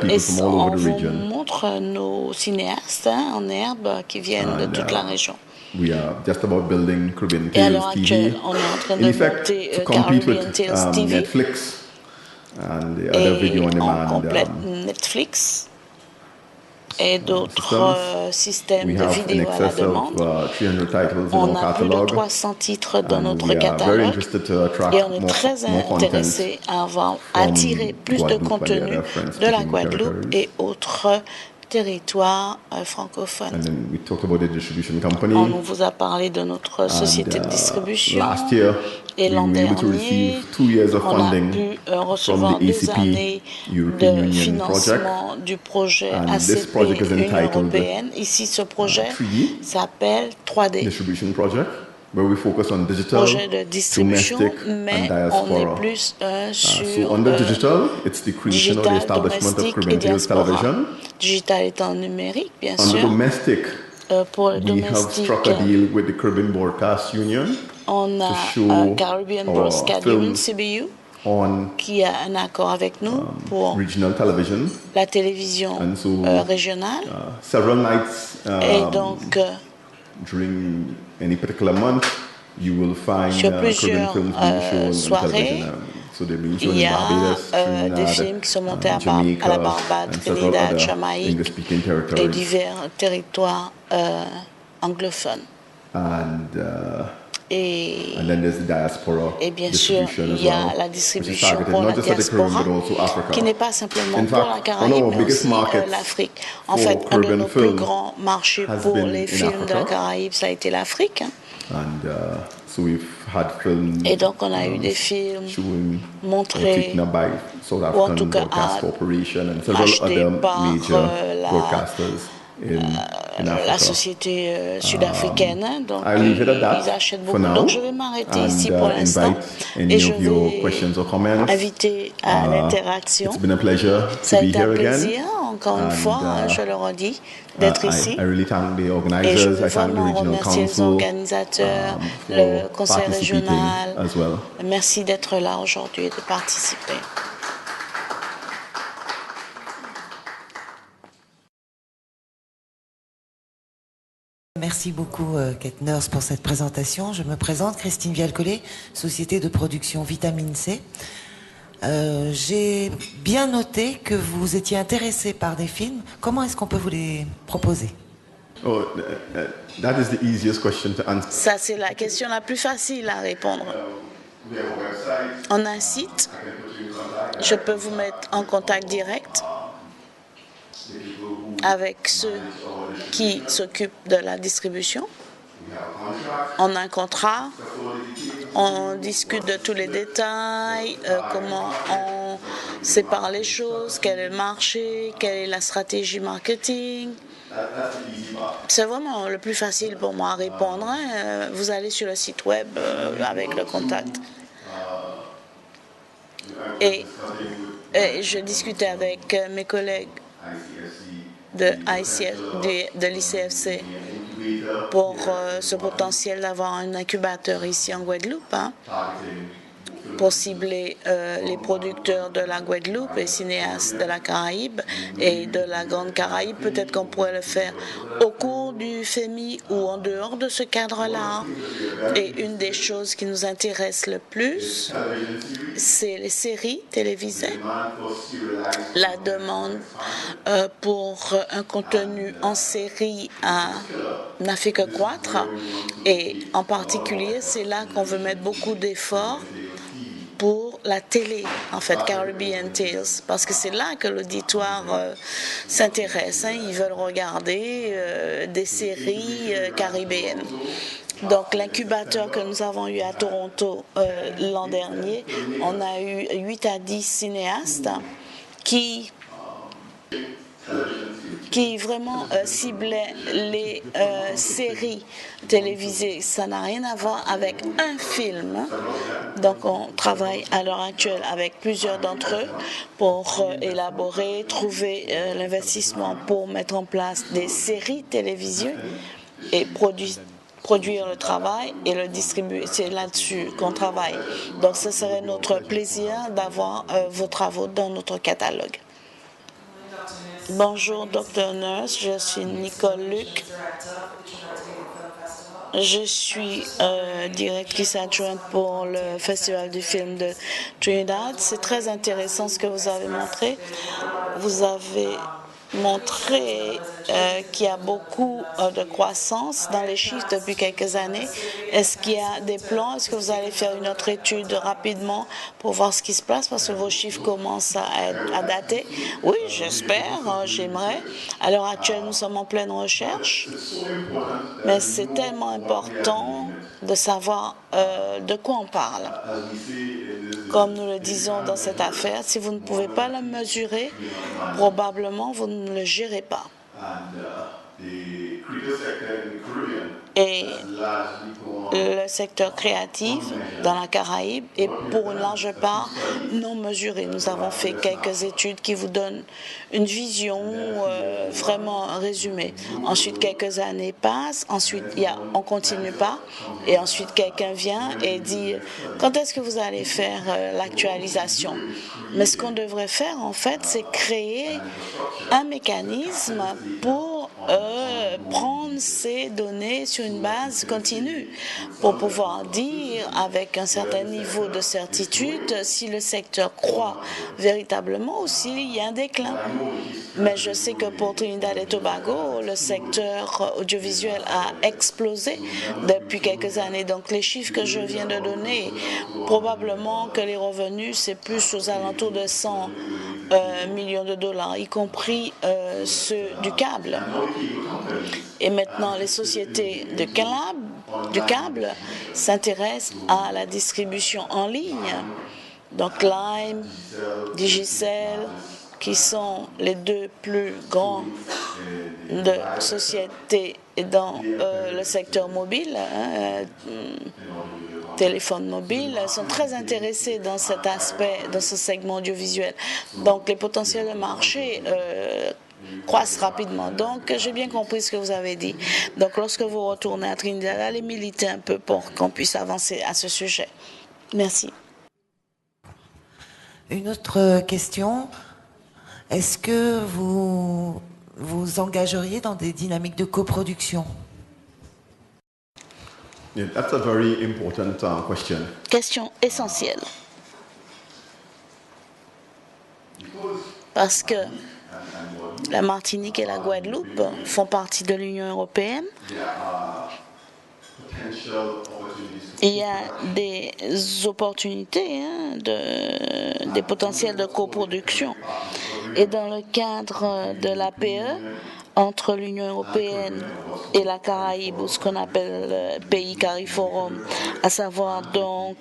Et on vous montre nos cinéastes en herbe qui viennent de toute la région. Et à l'heure actuelle, on est en train de monter Caribbean Tales TV et on complète Netflix et d'autres systèmes de vidéo à la demande. On a plus de 300 titres dans notre catalogue et on est très intéressé à avoir attiré plus de contenu de la Guadeloupe et autres territoire francophone. On vous a parlé de notre société de distribution et l'an dernier, on a pu recevoir 2 années de financement du projet ACP Union européenne. Ici, ce projet s'appelle 3D. Projet de distribution, mais on est plus sur digital, domestique et diaspora. Digital étant numérique, bien sûr. Pour le domestique, on a Caribbean Broadcast Union, CBU, qui a un accord avec nous pour la télévision régionale. Et donc, sur plusieurs soirées, il y a des films qui sont montés à la Barbade, Trinidad, Jamaïque et divers territoires anglophones. Et bien sûr, il y a la distribution pour la diaspora, qui n'est pas simplement pour la Caraïbe, mais aussi l'Afrique. En fait, un de nos plus grands marchés pour les films de la Caraïbe, ça a été l'Afrique. Et donc, on a eu des films montrés, ou en tout cas achetés par la société sud-africaine. Donc, ils achètent beaucoup. Donc, je vais m'arrêter ici pour l'instant et je vais inviter à l'interaction. Ça a été un plaisir, encore une fois, je le redis, d'être ici. Et je veux vraiment remercier les organisateurs, le conseil régional. Merci d'être là aujourd'hui et de participer. Merci beaucoup, Kate Nurse, pour cette présentation. Je me présente, Christine Vialcollet, société de production Vitamine C. J'ai bien noté que vous étiez intéressé par des films. Comment est-ce qu'on peut vous les proposer? Ça, c'est la question la plus facile à répondre. On a un site. Je peux vous mettre en contact direct avec ceux qui s'occupent de la distribution. On a un contrat, on discute de tous les détails, comment on sépare les choses, quel est le marché, quelle est la stratégie marketing. C'est vraiment le plus facile pour moi à répondre. Vous allez sur le site web avec le contact. Et je discutais avec mes collègues de l'ICFC pour ce potentiel d'avoir un incubateur ici en Guadeloupe. pour cibler les producteurs de la Guadeloupe et cinéastes de la Caraïbe et de la Grande Caraïbe. Peut-être qu'on pourrait le faire au cours du FEMI ou en dehors de ce cadre-là. Et une des choses qui nous intéresse le plus, c'est les séries télévisées. La demande pour un contenu en série n'a fait que croître. Et en particulier, c'est là qu'on veut mettre beaucoup d'efforts pour la télé, en fait, Caribbean Tales, parce que c'est là que l'auditoire s'intéresse. Ils veulent regarder des séries caribéennes. Donc, l'incubateur que nous avons eu à Toronto l'an dernier, on a eu 8 à 10 cinéastes qui vraiment ciblaient les séries télévisées. Ça n'a rien à voir avec un film. Donc, on travaille à l'heure actuelle avec plusieurs d'entre eux pour élaborer, trouver l'investissement pour mettre en place des séries télévisées et produire le travail et le distribuer. C'est là-dessus qu'on travaille. Donc, ce serait notre plaisir d'avoir vos travaux dans notre catalogue. Bonjour, Dr. Nurse, je suis Nicole Luc. Je suis directrice adjointe pour le Festival du film de Trinidad. C'est très intéressant ce que vous avez montré. Vous avez montré qu'il y a beaucoup de croissance dans les chiffres depuis quelques années. Est-ce qu'il y a des plans? Est-ce que vous allez faire une autre étude rapidement pour voir ce qui se passe parce que vos chiffres commencent à dater? Oui, j'espère, j'aimerais. À l'heure actuelle, nous sommes en pleine recherche, mais c'est tellement important de savoir de quoi on parle. Comme nous le disons dans cette affaire, si vous ne pouvez pas le mesurer, probablement vous ne le gérez pas. Et le secteur créatif dans la Caraïbe est pour une large part non mesuré. Nous avons fait quelques études qui vous donnent une vision vraiment résumée. Ensuite, quelques années passent, ensuite on ne continue pas, et ensuite quelqu'un vient et dit « Quand est-ce que vous allez faire l'actualisation ?» Mais ce qu'on devrait faire, en fait, c'est créer un mécanisme pour prendre ces données sur une base continue pour pouvoir dire avec un certain niveau de certitude si le secteur croît véritablement ou s'il y a un déclin. Mais je sais que pour Trinidad et Tobago, le secteur audiovisuel a explosé depuis quelques années. Donc les chiffres que je viens de donner, probablement que les revenus, c'est plus aux alentours de 100 millions de dollars, y compris ceux du câble. Et maintenant, les sociétés du câble s'intéressent à la distribution en ligne. Donc Lime, Digicel, qui sont les deux plus grands de sociétés dans le secteur mobile, téléphone mobile, sont très intéressés dans cet aspect, dans ce segment audiovisuel. Donc les potentiels de marché croissent rapidement. Donc, j'ai bien compris ce que vous avez dit. Donc, lorsque vous retournez à Trinidad, allez militer un peu pour qu'on puisse avancer à ce sujet. Merci. Une autre question. Est-ce que vous vous engageriez dans des dynamiques de coproduction? Yeah, that's a very important question. Question essentielle. Parce que la Martinique et la Guadeloupe font partie de l'Union européenne. Il y a des opportunités, des potentiels de coproduction. Et dans le cadre de l'APE, entre l'Union européenne et la Caraïbe, ou ce qu'on appelle le pays CARIFORUM, à savoir donc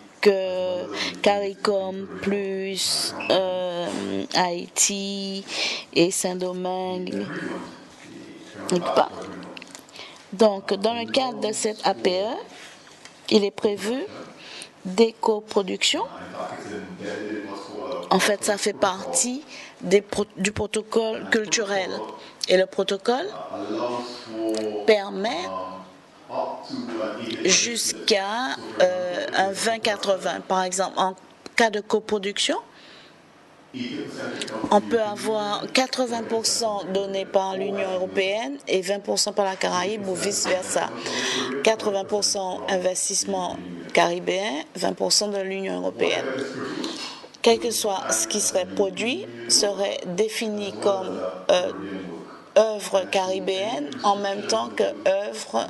CARICOM plus Haïti et Saint-Domingue. Donc, dans le cadre de cette APE, il est prévu des coproductions. En fait, ça fait partie du protocole culturel. Et le protocole permet jusqu'à un 20-80. Par exemple, cas de coproduction, on peut avoir 80% donnés par l'Union européenne et 20% par la Caraïbe ou vice-versa. 80% investissement caribéen, 20% de l'Union européenne. Quel que soit ce qui serait produit, serait défini comme œuvre caribéenne en même temps que œuvre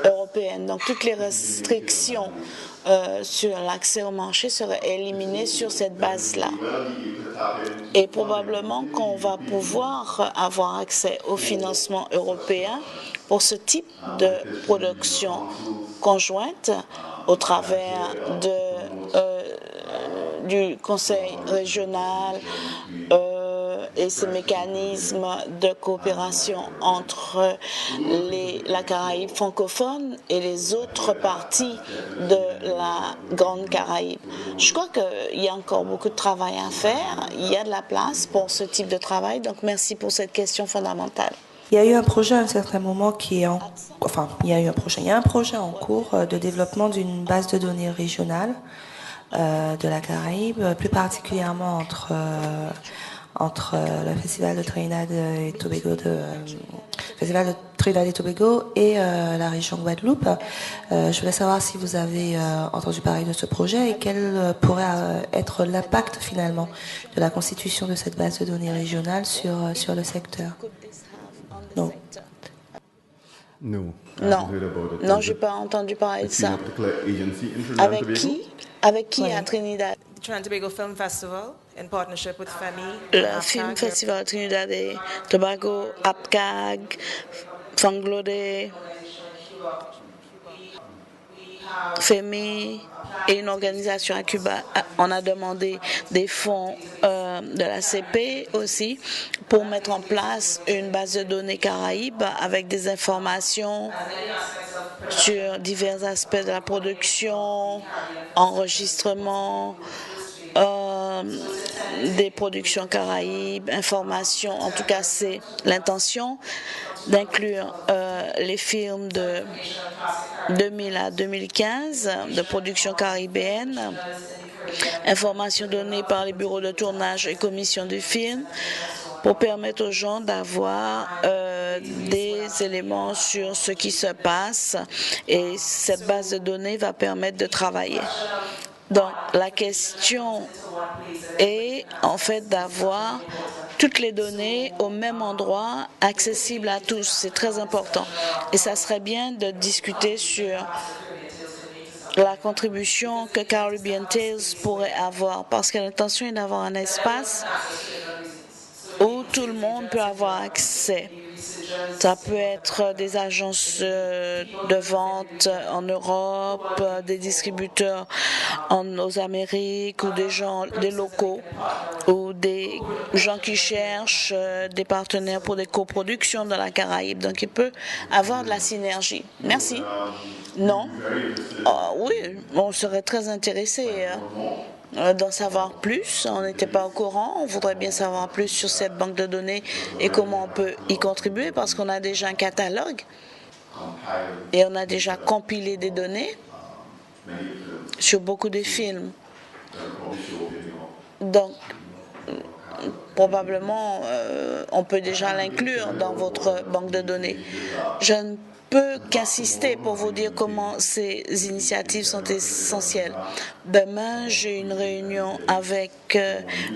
européenne. Donc toutes les restrictions sur l'accès au marché seraient éliminées sur cette base-là. Et probablement qu'on va pouvoir avoir accès au financement européen pour ce type de production conjointe au travers du Conseil régional et ces mécanismes de coopération entre la Caraïbe francophone et les autres parties de la Grande Caraïbe. Je crois qu'il y a encore beaucoup de travail à faire. Il y a de la place pour ce type de travail. Donc, merci pour cette question fondamentale. Il y a eu un projet à un certain moment qui est il y a un projet en cours de développement d'une base de données régionale de la Caraïbe, plus particulièrement entre le Festival de Trinidad et Tobago et la région Guadeloupe. Je voulais savoir si vous avez entendu parler de ce projet et quel pourrait être l'impact finalement de la constitution de cette base de données régionale sur le secteur. Non. Non, je n'ai pas entendu parler de ça. Avec qui à Trinidad? Tobago Film Festival in partnership with FEMI. Le Film Festival Trinidad et Tobago, APCAG, Fanglode, FEMI et une organisation à Cuba. On a demandé des fonds de la CP aussi pour mettre en place une base de données Caraïbes avec des informations sur divers aspects de la production, enregistrement, des productions Caraïbes, informations. En tout cas, c'est l'intention d'inclure les films de 2000 à 2015 de production caribéenne, informations données par les bureaux de tournage et commissions du film pour permettre aux gens d'avoir des éléments sur ce qui se passe, et cette base de données va permettre de travailler. Donc, la question est en fait d'avoir toutes les données au même endroit, accessibles à tous. C'est très important. Et ça serait bien de discuter sur la contribution que Caribbean Tales pourrait avoir, parce que l'intention est d'avoir un espace où tout le monde peut avoir accès. Ça peut être des agences de vente en Europe, des distributeurs aux Amériques, ou des locaux, ou des gens qui cherchent des partenaires pour des coproductions dans la Caraïbe. Donc il peut avoir de la synergie. Merci. Non? Oui, on serait très intéressé d'en savoir plus. On n'était pas au courant. On voudrait bien savoir plus sur cette banque de données et comment on peut y contribuer, parce qu'on a déjà un catalogue et on a déjà compilé des données sur beaucoup de films. Donc, probablement, on peut déjà l'inclure dans votre banque de données. Je ne peux qu'insister pour vous dire comment ces initiatives sont essentielles. Demain, j'ai une réunion avec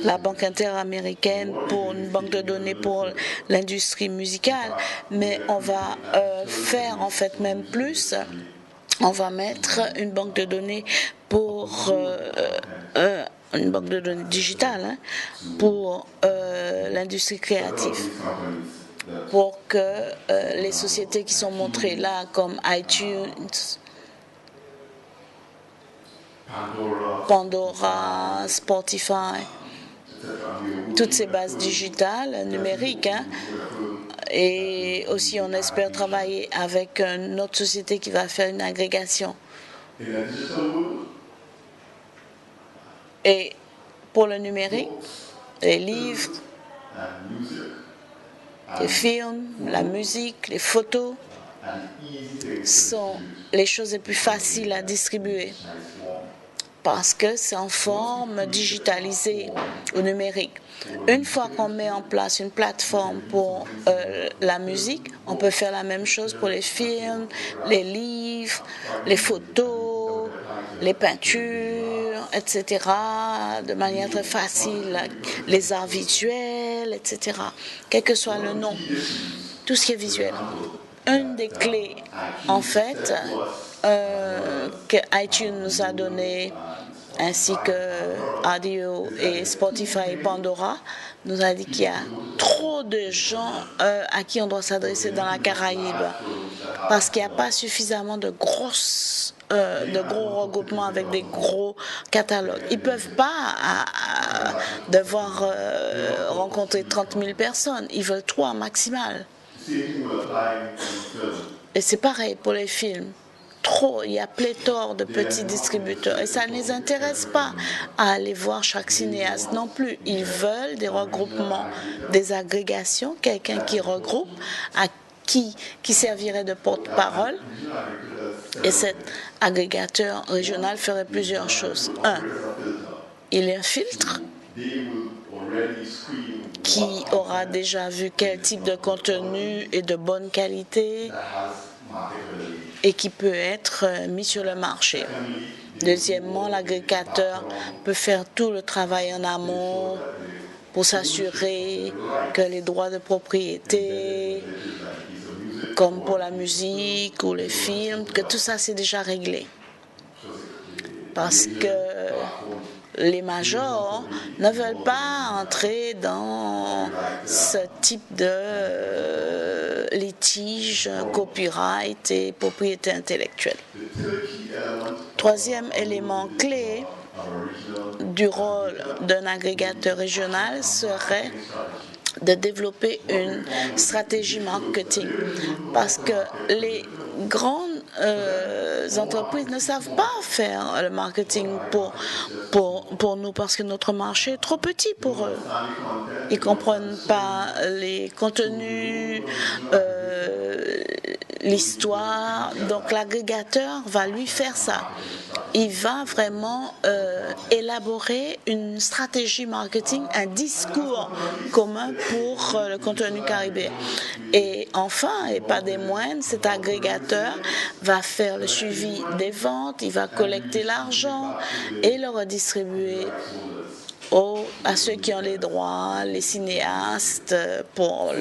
la Banque interaméricaine pour une banque de données pour l'industrie musicale, mais on va faire en fait même plus. On va mettre une banque de données pour une banque de données digitale pour l'industrie créative, pour que les sociétés qui sont montrées là, comme iTunes, Pandora, Spotify, toutes ces bases digitales, numériques, et aussi on espère travailler avec une autre société qui va faire une agrégation. Et pour le numérique, les livres, les films, la musique, les photos sont les choses les plus faciles à distribuer, parce que c'est en forme digitalisée ou numérique. Une fois qu'on met en place une plateforme pour la musique, on peut faire la même chose pour les films, les livres, les photos, les peintures, etc., de manière très facile, les arts visuels, etc., quel que soit le nom, tout ce qui est visuel. Une des clés, en fait, que iTunes nous a donné, ainsi que Audio et Spotify et Pandora, nous a dit qu'il y a trop de gens à qui on doit s'adresser dans la Caraïbe, parce qu'il n'y a pas suffisamment de gros regroupements avec des gros catalogues. Ils ne peuvent pas devoir rencontrer 30 000 personnes. Ils veulent 3 maximal. Et c'est pareil pour les films. Il y a pléthore de petits distributeurs et ça ne les intéresse pas à aller voir chaque cinéaste non plus. Ils veulent des regroupements, des agrégations, quelqu'un qui regroupe, qui servirait de porte-parole. Et cet agrégateur régional ferait plusieurs choses. Il infiltre, qui aura déjà vu quel type de contenu est de bonne qualité et qui peut être mis sur le marché. Deuxièmement, l'agrégateur peut faire tout le travail en amont pour s'assurer que les droits de propriété, comme pour la musique ou les films, que tout ça c'est déjà réglé. Parce que les majors ne veulent pas entrer dans ce type de litige, copyright et propriété intellectuelle. Troisième élément clé du rôle d'un agrégateur régional serait de développer une stratégie marketing, parce que les grandes entreprises ne savent pas faire le marketing pour nous, parce que notre marché est trop petit pour eux. Ils ne comprennent pas les contenus, l'histoire, donc l'agrégateur va lui faire ça. Il va vraiment élaborer une stratégie marketing, un discours commun pour le contenu caribéen. Et enfin, et pas des moindres, cet agrégateur va faire le suivi des ventes, il va collecter l'argent et le redistribuer à ceux qui ont les droits, les cinéastes, pour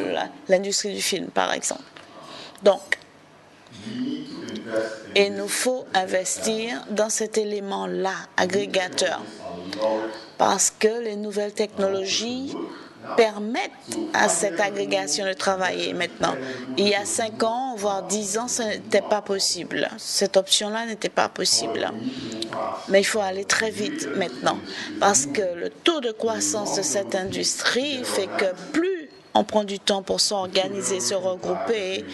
l'industrie du film, par exemple. Donc, il nous faut investir dans cet élément-là, agrégateur, parce que les nouvelles technologies permettent à cette agrégation de travailler maintenant. Il y a 5 ans, voire 10 ans, ce n'était pas possible. Cette option-là n'était pas possible. Mais il faut aller très vite maintenant, parce que le taux de croissance de cette industrie fait que plus on prend du temps pour s'organiser, se regrouper,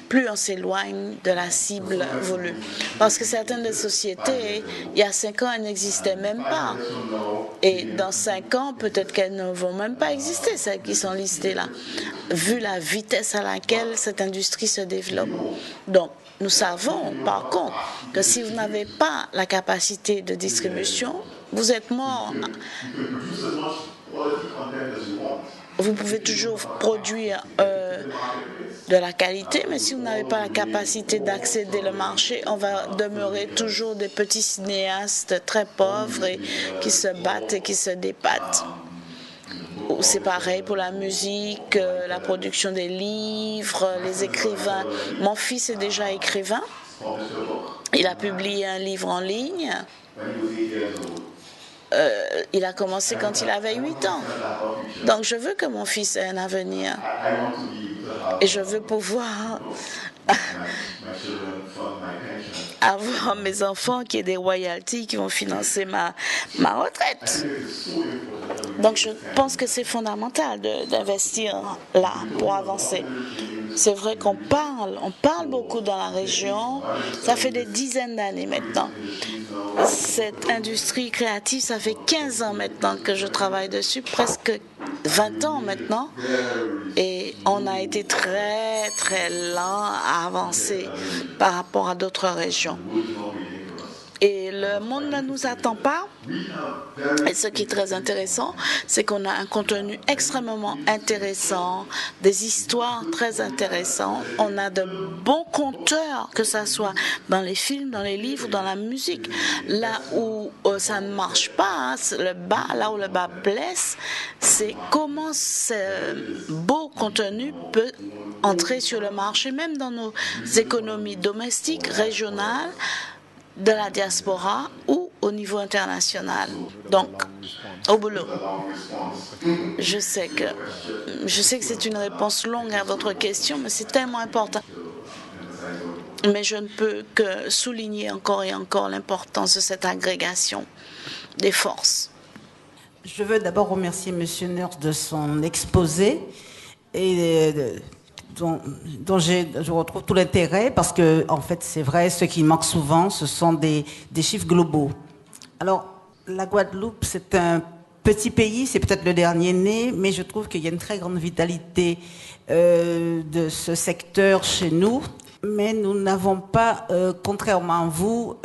plus on s'éloigne de la cible voulue. Parce que certaines des sociétés, il y a 5 ans, elles n'existaient même pas. Et dans 5 ans, peut-être qu'elles ne vont même pas exister, celles qui sont listées là, vu la vitesse à laquelle cette industrie se développe. Donc, nous savons, par contre, que si vous n'avez pas la capacité de distribution, vous êtes mort. Vous pouvez toujours produire de la qualité, mais si vous n'avez pas la capacité d'accéder au marché, on va demeurer toujours des petits cinéastes très pauvres et qui se battent et qui se débattent. C'est pareil pour la musique, la production des livres, les écrivains. Mon fils est déjà écrivain. Il a publié un livre en ligne. Il a commencé quand il avait 8 ans. Donc je veux que mon fils ait un avenir. Et je veux pouvoir avoir mes enfants qui aient des royalties qui vont financer ma retraite. Donc je pense que c'est fondamental d'investir là pour avancer. C'est vrai qu'on parle beaucoup dans la région, ça fait des dizaines d'années maintenant. Cette industrie créative, ça fait 15 ans maintenant que je travaille dessus, presque 20 ans maintenant, et on a été très très lent à avancer par rapport à d'autres régions. Et le monde ne nous attend pas. Et ce qui est très intéressant, c'est qu'on a un contenu extrêmement intéressant, des histoires très intéressantes. On a de bons conteurs, que ce soit dans les films, dans les livres, dans la musique. Là où ça ne marche pas, là où le bas blesse, c'est comment ce beau contenu peut entrer sur le marché, même dans nos économies domestiques, régionales, de la diaspora ou au niveau international. Donc, au boulot. Je sais que c'est une réponse longue à votre question, mais c'est tellement important. Mais je ne peux que souligner encore et encore l'importance de cette agrégation des forces. Je veux d'abord remercier M. Nurse de son exposé et dont je retrouve tout l'intérêt parce que, en fait, c'est vrai, ce qui manque souvent, ce sont des chiffres globaux. Alors, la Guadeloupe, c'est un petit pays, c'est peut-être le dernier né, mais je trouve qu'il y a une très grande vitalité de ce secteur chez nous. Mais nous n'avons pas, contrairement à vous,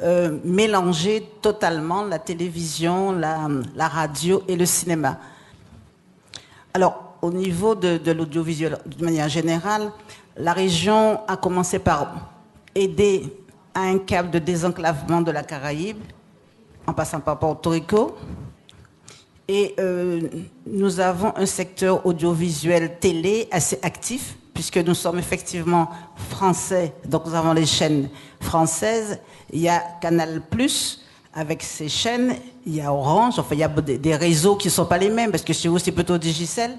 mélangé totalement la télévision, la radio et le cinéma. Alors, au niveau de l'audiovisuel, de manière générale, la région a commencé par aider à un cap de désenclavement de la Caraïbe, en passant par Porto Rico. Et nous avons un secteur audiovisuel télé assez actif, puisque nous sommes effectivement français, donc nous avons les chaînes françaises. Il y a Canal+, avec ses chaînes, il y a Orange, enfin il y a des réseaux qui ne sont pas les mêmes, parce que chez vous c'est plutôt Digicel,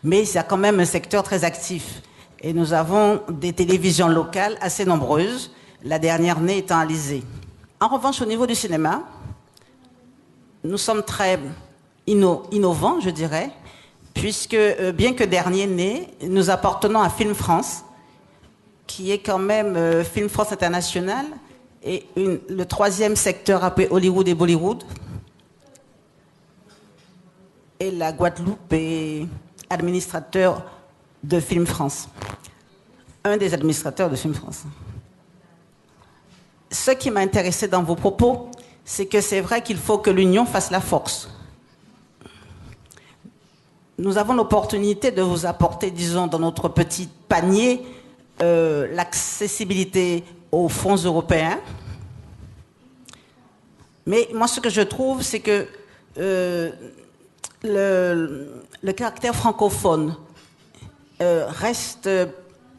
mais il y a quand même un secteur très actif. Et nous avons des télévisions locales assez nombreuses, la dernière née étant Alizé. En revanche, au niveau du cinéma, nous sommes très innovants, je dirais, puisque bien que dernier né, nous appartenons à Film France, qui est quand même Film France International, et le troisième secteur après Hollywood et Bollywood. Et la Guadeloupe est administrateur de Film France. Un des administrateurs de Film France. Ce qui m'a intéressé dans vos propos, c'est que c'est vrai qu'il faut que l'union fasse la force. Nous avons l'opportunité de vous apporter, disons, dans notre petit panier, l'accessibilité aux fonds européens. Mais moi, ce que je trouve, c'est que le caractère francophone reste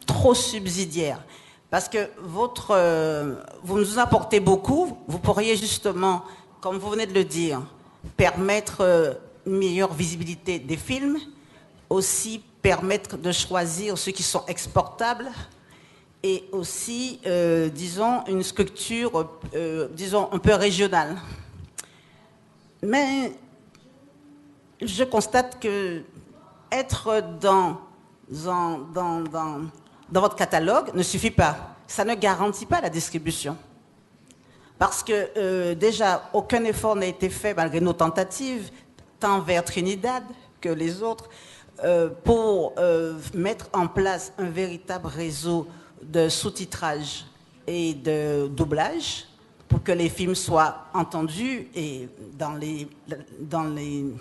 trop subsidiaire. Parce que vous nous apportez beaucoup, vous pourriez justement, comme vous venez de le dire, permettre une meilleure visibilité des films, aussi permettre de choisir ceux qui sont exportables, et aussi, disons, une structure, disons, un peu régionale. Mais je constate que être dans votre catalogue ne suffit pas. Ça ne garantit pas la distribution. Parce que déjà, aucun effort n'a été fait, malgré nos tentatives, tant vers Trinidad que les autres, pour mettre en place un véritable réseau de sous-titrage et de doublage pour que les films soient entendus et dans les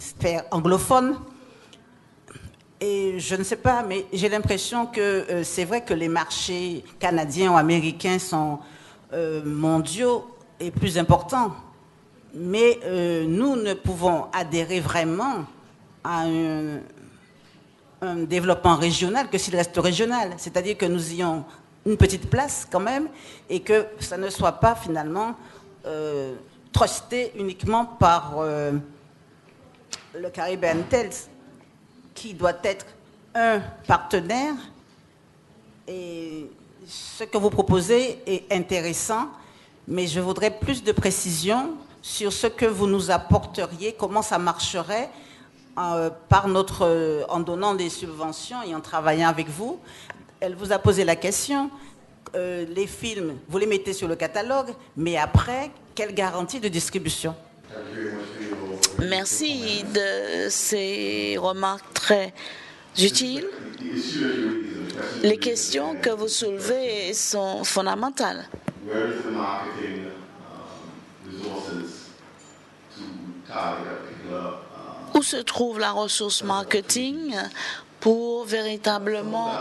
sphères anglophones. Et je ne sais pas, mais j'ai l'impression que c'est vrai que les marchés canadiens ou américains sont mondiaux et plus importants. Mais nous ne pouvons adhérer vraiment à un développement régional que s'il reste régional. C'est-à-dire que nous ayons une petite place quand même et que ça ne soit pas finalement trusté uniquement par le Caribbean Tales, qui doit être un partenaire. Et ce que vous proposez est intéressant, mais je voudrais plus de précision sur ce que vous nous apporteriez, comment ça marcherait en donnant des subventions et en travaillant avec vous. Elle vous a posé la question, les films, vous les mettez sur le catalogue, mais après, quelle garantie de distribution? Merci de ces remarques très utiles. Les questions que vous soulevez sont fondamentales. où se trouve la ressource marketing pour véritablement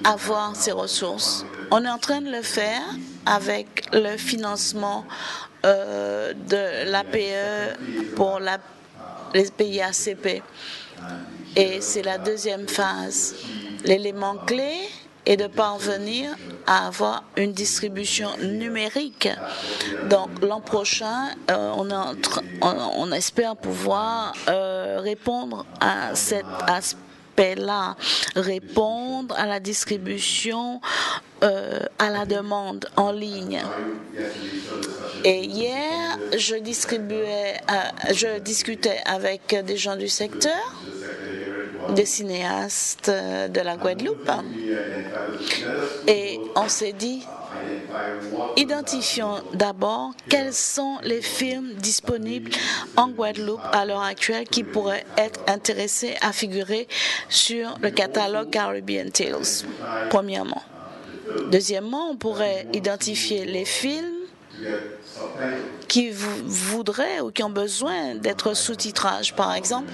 avoir ces ressources. On est en train de le faire avec le financement de l'APE pour les pays ACP. Et c'est la deuxième phase. L'élément clé est de parvenir à avoir une distribution numérique. Donc l'an prochain, on espère pouvoir répondre à cet aspect-là, répondre à la distribution à la demande en ligne. Et hier, je discutais avec des gens du secteur, des cinéastes de la Guadeloupe, et on s'est dit, identifions d'abord quels sont les films disponibles en Guadeloupe à l'heure actuelle qui pourraient être intéressés à figurer sur le catalogue Caribbean Tales, premièrement. Deuxièmement, on pourrait identifier les films qui voudraient ou qui ont besoin d'être sous-titrage. Par exemple,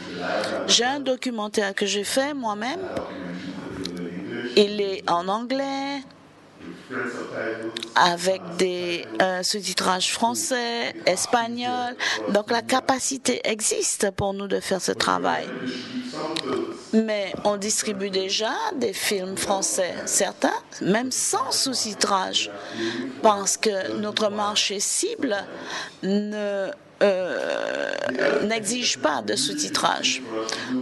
j'ai un documentaire que j'ai fait moi-même. Il est en anglais, avec des sous-titrages français, espagnol. Donc la capacité existe pour nous de faire ce travail. Mais on distribue déjà des films français, certains, même sans sous-titrage, parce que notre marché cible n'exige pas de sous-titrage.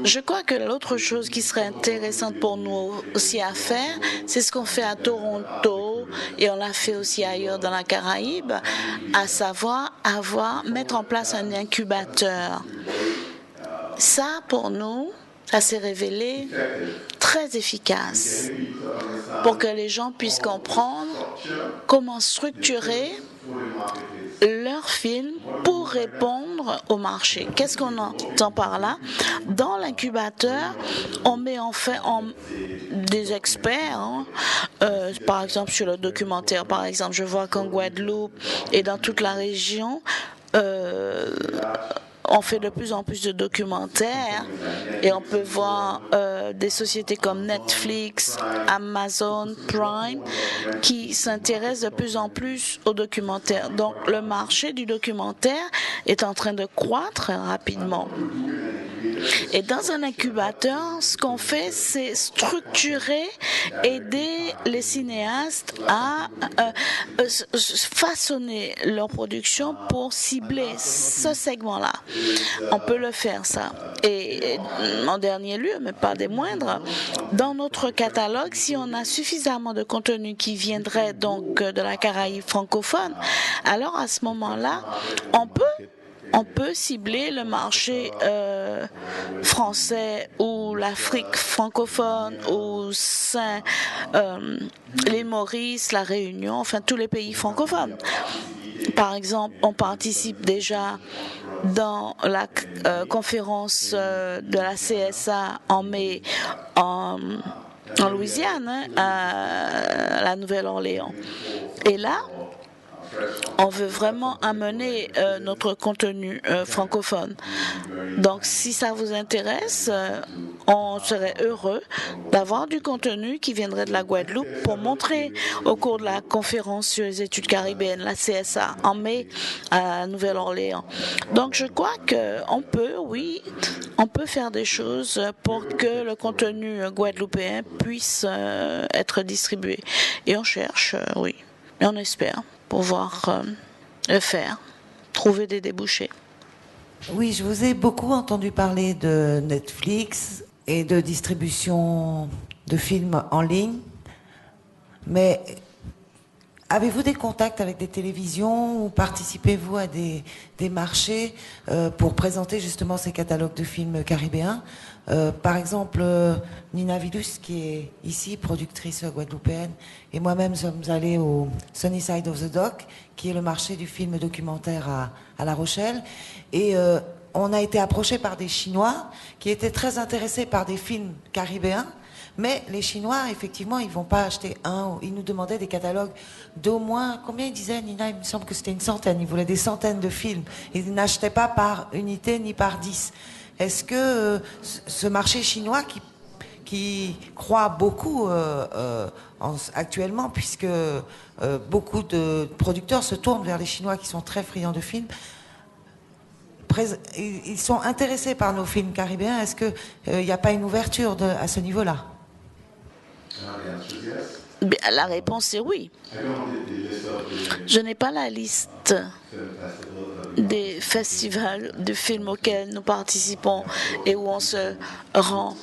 Je crois que l'autre chose qui serait intéressante pour nous aussi à faire, c'est ce qu'on fait à Toronto et on l'a fait aussi ailleurs dans la Caraïbe, à savoir mettre en place un incubateur. Ça, pour nous, ça s'est révélé très efficace pour que les gens puissent comprendre comment structurer leurs films pour répondre au marché. Qu'est-ce qu'on entend par là? Dans l'incubateur, on met en fait des experts, par exemple sur le documentaire. Par exemple, je vois qu'en Guadeloupe et dans toute la région, on fait de plus en plus de documentaires et on peut voir des sociétés comme Netflix, Amazon Prime qui s'intéressent de plus en plus aux documentaires. Donc le marché du documentaire est en train de croître rapidement. Et dans un incubateur, ce qu'on fait, c'est structurer, aider les cinéastes à façonner leur production pour cibler ce segment-là. On peut le faire, ça. Et en dernier lieu, mais pas des moindres, dans notre catalogue, si on a suffisamment de contenu qui viendrait donc de la Caraïbe francophone, alors à ce moment-là, on peut cibler le marché français ou l'Afrique francophone ou l'île Maurice, la Réunion, enfin tous les pays francophones. Par exemple, on participe déjà dans la conférence de la CSA en mai en Louisiane, à la Nouvelle-Orléans. Et là, on veut vraiment amener notre contenu francophone. Donc, si ça vous intéresse, on serait heureux d'avoir du contenu qui viendrait de la Guadeloupe pour montrer au cours de la conférence sur les études caribéennes, la CSA, en mai à Nouvelle-Orléans. Donc, je crois qu'on peut, oui, on peut faire des choses pour que le contenu guadeloupéen puisse être distribué. Et on cherche, oui, et on espère pouvoir le faire, trouver des débouchés. Oui, je vous ai beaucoup entendu parler de Netflix et de distribution de films en ligne, mais avez-vous des contacts avec des télévisions ou participez-vous à des marchés pour présenter justement ces catalogues de films caribéens? Par exemple, Nina Vilus, qui est ici, productrice guadeloupéenne, et moi-même sommes allés au Sunny Side of the Dock, qui est le marché du film documentaire à La Rochelle, et on a été approchés par des Chinois qui étaient très intéressés par des films caribéens, Mais les Chinois, effectivement, ils ne vont pas acheter un. Ils nous demandaient des catalogues d'au moins, combien ils disaient, Nina? Il me semble que c'était une centaine. Ils voulaient des centaines de films. Ils n'achetaient pas par unité ni par 10. Est-ce que ce marché chinois qui croît beaucoup actuellement, puisque beaucoup de producteurs se tournent vers les Chinois qui sont très friands de films, ils sont intéressés par nos films caribéens. Est-ce qu'il n'y a pas une ouverture à ce niveau-là? La réponse est oui. Je n'ai pas la liste des festivals de films auxquels nous participons et où on se rend.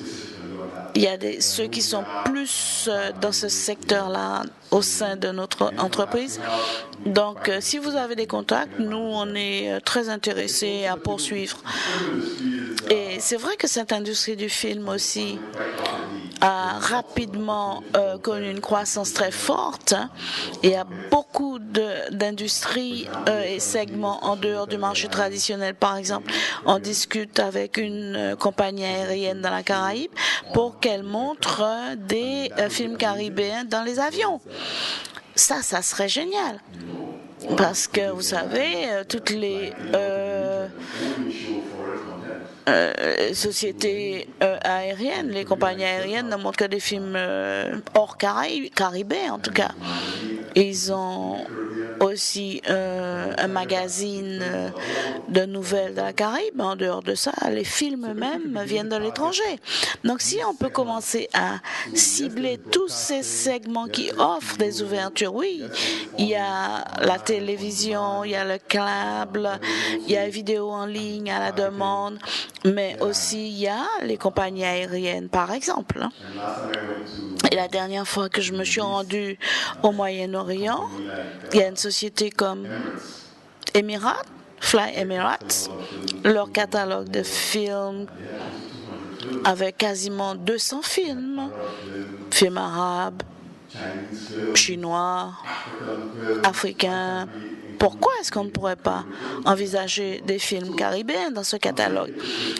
Il y a ceux qui sont plus dans ce secteur-là au sein de notre entreprise. Donc, si vous avez des contacts, nous, on est très intéressés à poursuivre. Et c'est vrai que cette industrie du film aussi a rapidement connu une croissance très forte. Il y a beaucoup d'industries et segments en dehors du marché traditionnel. Par exemple, on discute avec une compagnie aérienne dans la Caraïbe pour qu'elle montre des films caribéens dans les avions. Ça serait génial. Parce que, vous savez, toutes les sociétés aériennes, les compagnies aériennes ne montrent que des films hors caribéens, en tout cas. Ils ont aussi un magazine de nouvelles de la Caraïbe. En dehors de ça, les films eux-mêmes viennent de l'étranger. Donc, si on peut commencer à cibler tous ces segments qui offrent des ouvertures, oui, il y a la télévision, il y a le câble, il y a la vidéo en ligne à la demande, mais aussi il y a les compagnies aériennes, par exemple. Et la dernière fois que je me suis rendue au Moyen-Orient, il y a une société comme Emirates, Fly Emirates, leur catalogue de films avec quasiment 200 films arabes, chinois, africains. Pourquoi est-ce qu'on ne pourrait pas envisager des films caribéens dans ce catalogue?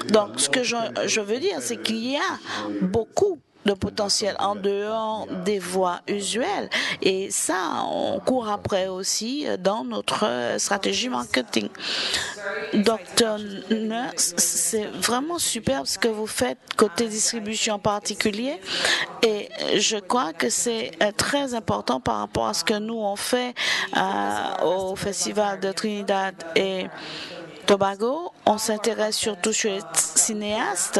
Donc, ce que je veux dire, c'est qu'il y a beaucoup de potentiel en dehors des voies usuelles. Et ça, on court après aussi dans notre stratégie marketing. Dr. Nurse, c'est vraiment superbe ce que vous faites côté distribution en particulier. Et je crois que c'est très important par rapport à ce que nous, on fait au Festival de Trinidad et Tobago. On s'intéresse surtout sur les cinéastes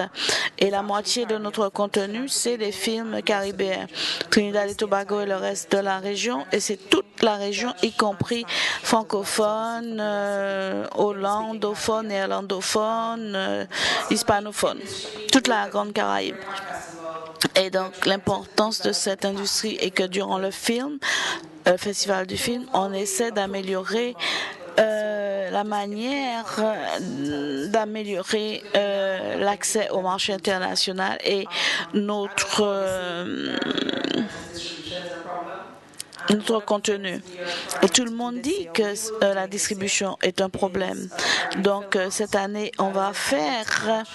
et la moitié de notre contenu, c'est les films caribéens. Trinidad et Tobago et le reste de la région, et c'est toute la région, y compris francophone, hollandophone, néerlandophone, hispanophone, toute la grande Caraïbe. Et donc, l'importance de cette industrie est que durant le festival du film, on essaie d'améliorer la manière d'améliorer l'accès au marché international et notre contenu. Et tout le monde dit que la distribution est un problème. Donc, cette année, on va faire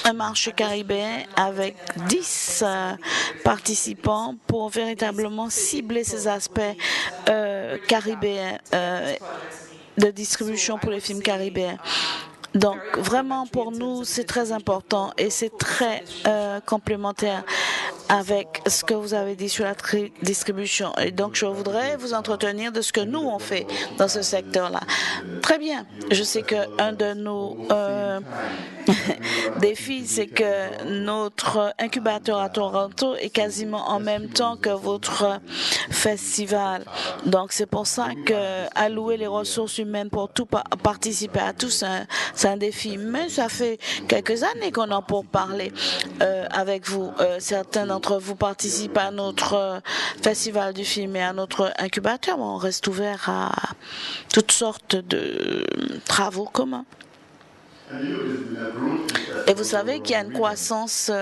un marché caribéen avec 10 participants pour véritablement cibler ces aspects caribéens de distribution pour les films caribéens. Donc, vraiment, pour nous, c'est très important et c'est très complémentaire avec ce que vous avez dit sur la distribution. Et donc, je voudrais vous entretenir de ce que nous, on fait dans ce secteur-là. Très bien. Je sais qu'un de nos défis, c'est que notre incubateur à Toronto est quasiment en même temps que votre festival. Donc, c'est pour ça que allouer les ressources humaines pour tout participer à tous, c'est un défi. Mais ça fait quelques années qu'on en pour parler avec vous. Certains d'entre vous participent à notre festival du film et à notre incubateur. On reste ouvert à toutes sortes de travaux communs. Et vous savez qu'il y a une croissance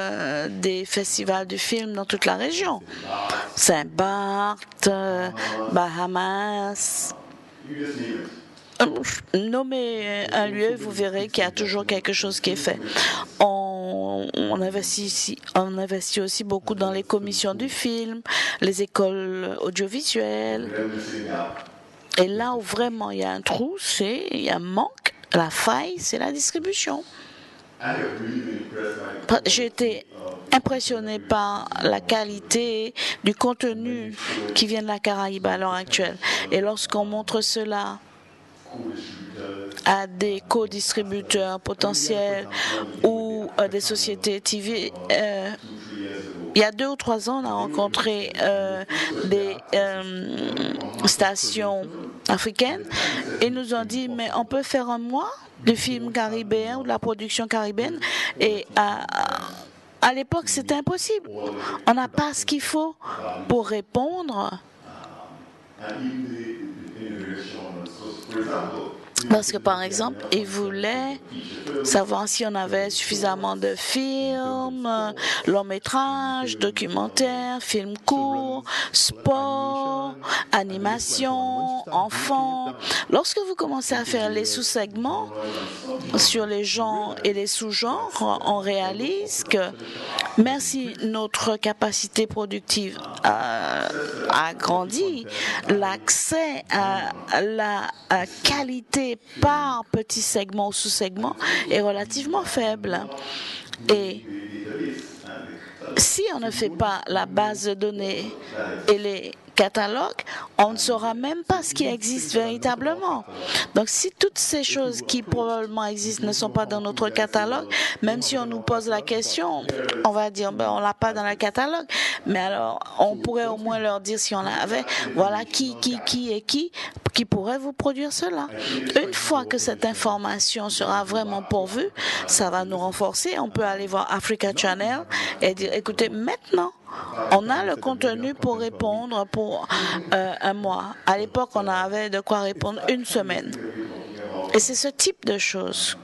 des festivals du film dans toute la région. Saint-Barth, Bahamas, Nommez un lieu, vous verrez qu'il y a toujours quelque chose qui est fait. On investit aussi beaucoup dans les commissions du film, les écoles audiovisuelles. Et là où vraiment il y a un trou, il y a un manque, la faille, c'est la distribution. J'ai été impressionné par la qualité du contenu qui vient de la Caraïbe à l'heure actuelle. Et lorsqu'on montre cela à des co-distributeurs potentiels ou à des sociétés TV, il y a 2 ou 3 ans, on a rencontré des stations africaines et nous ont dit mais on peut faire un mois du film caribéen ou de la production caribéenne, et à l'époque c'était impossible. On n'a pas ce qu'il faut pour répondre. Parce que, par exemple, ils voulaient savoir si on avait suffisamment de films, longs métrages, documentaires, films courts, sport, animation, enfants. Lorsque vous commencez à faire les sous-segments sur les genres et les sous-genres, on réalise que même si notre capacité productive a grandi, l'accès à la qualité par petits segments ou sous-segments est relativement faible. Et si on ne fait pas la base de données et les catalogues, on ne saura même pas ce qui existe véritablement. Donc si toutes ces choses qui probablement existent ne sont pas dans notre catalogue, même si on nous pose la question, on va dire ben, on l'a pas dans le catalogue, mais alors on pourrait au moins leur dire si on l'avait, voilà qui pourrait vous produire cela. Une fois que cette information sera vraiment pourvue, ça va nous renforcer. On peut aller voir Africa Channel et dire écoutez, maintenant on a le contenu pour répondre pour un mois. À l'époque, on avait de quoi répondre 1 semaine. Et c'est ce type de choses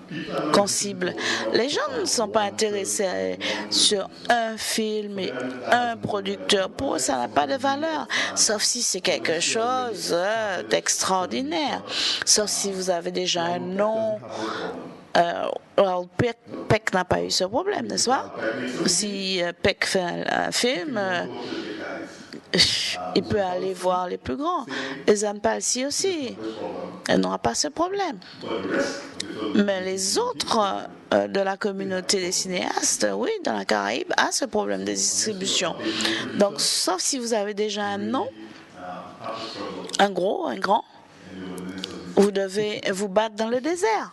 qu'on cible. Les gens ne sont pas intéressés sur un film et un producteur. Pour eux, ça n'a pas de valeur, sauf si c'est quelque chose d'extraordinaire. Sauf si vous avez déjà un nom. Alors, Peck n'a pas eu ce problème, n'est-ce pas? Si Peck fait un film, il peut aller voir les plus grands. Et Zan Palsy aussi, elle n'aura pas ce problème. Mais les autres de la communauté des cinéastes, oui, dans la Caraïbe, a ce problème de distribution. Donc, sauf si vous avez déjà un nom, un gros, un grand, vous devez vous battre dans le désert.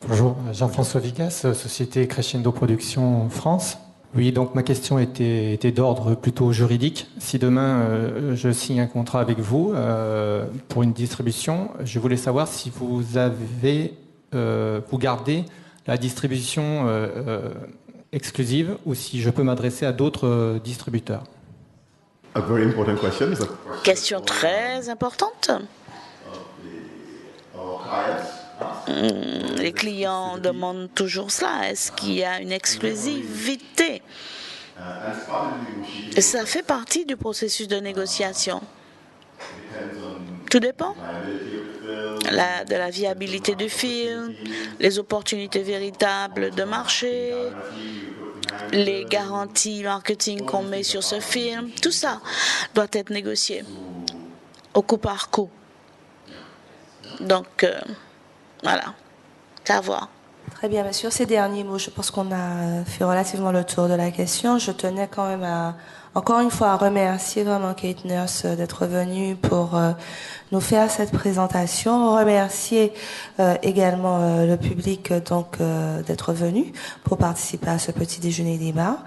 Bonjour, Jean-François Vigas, société Crescendo Production France. Oui, donc ma question était d'ordre plutôt juridique. Si demain je signe un contrat avec vous pour une distribution, je voulais savoir si vous gardez la distribution exclusive ou si je peux m'adresser à d'autres distributeurs. Question très importante. Les clients demandent toujours cela. Est-ce qu'il y a une exclusivité? Et ça fait partie du processus de négociation. Tout dépend de la viabilité du film, les opportunités véritables de marché, les garanties marketing qu'on met sur ce film. Tout ça doit être négocié au coup par coup. Donc, voilà, c'est à voir. Très bien, sur ces derniers mots, je pense qu'on a fait relativement le tour de la question. Je tenais quand même encore une fois à remercier vraiment Kate Nurse d'être venue pour nous faire cette présentation. Remercier également le public donc d'être venu pour participer à ce petit déjeuner débat.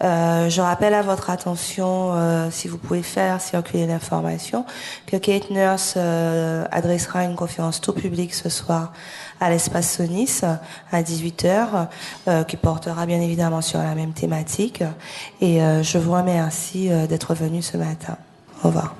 Je rappelle à votre attention, si vous pouvez faire circuler l'information, que Kate Nurse adressera une conférence tout public ce soir à l'espace Sonis à 18h, qui portera bien évidemment sur la même thématique. Et je vous remercie d'être venu ce matin. Au revoir.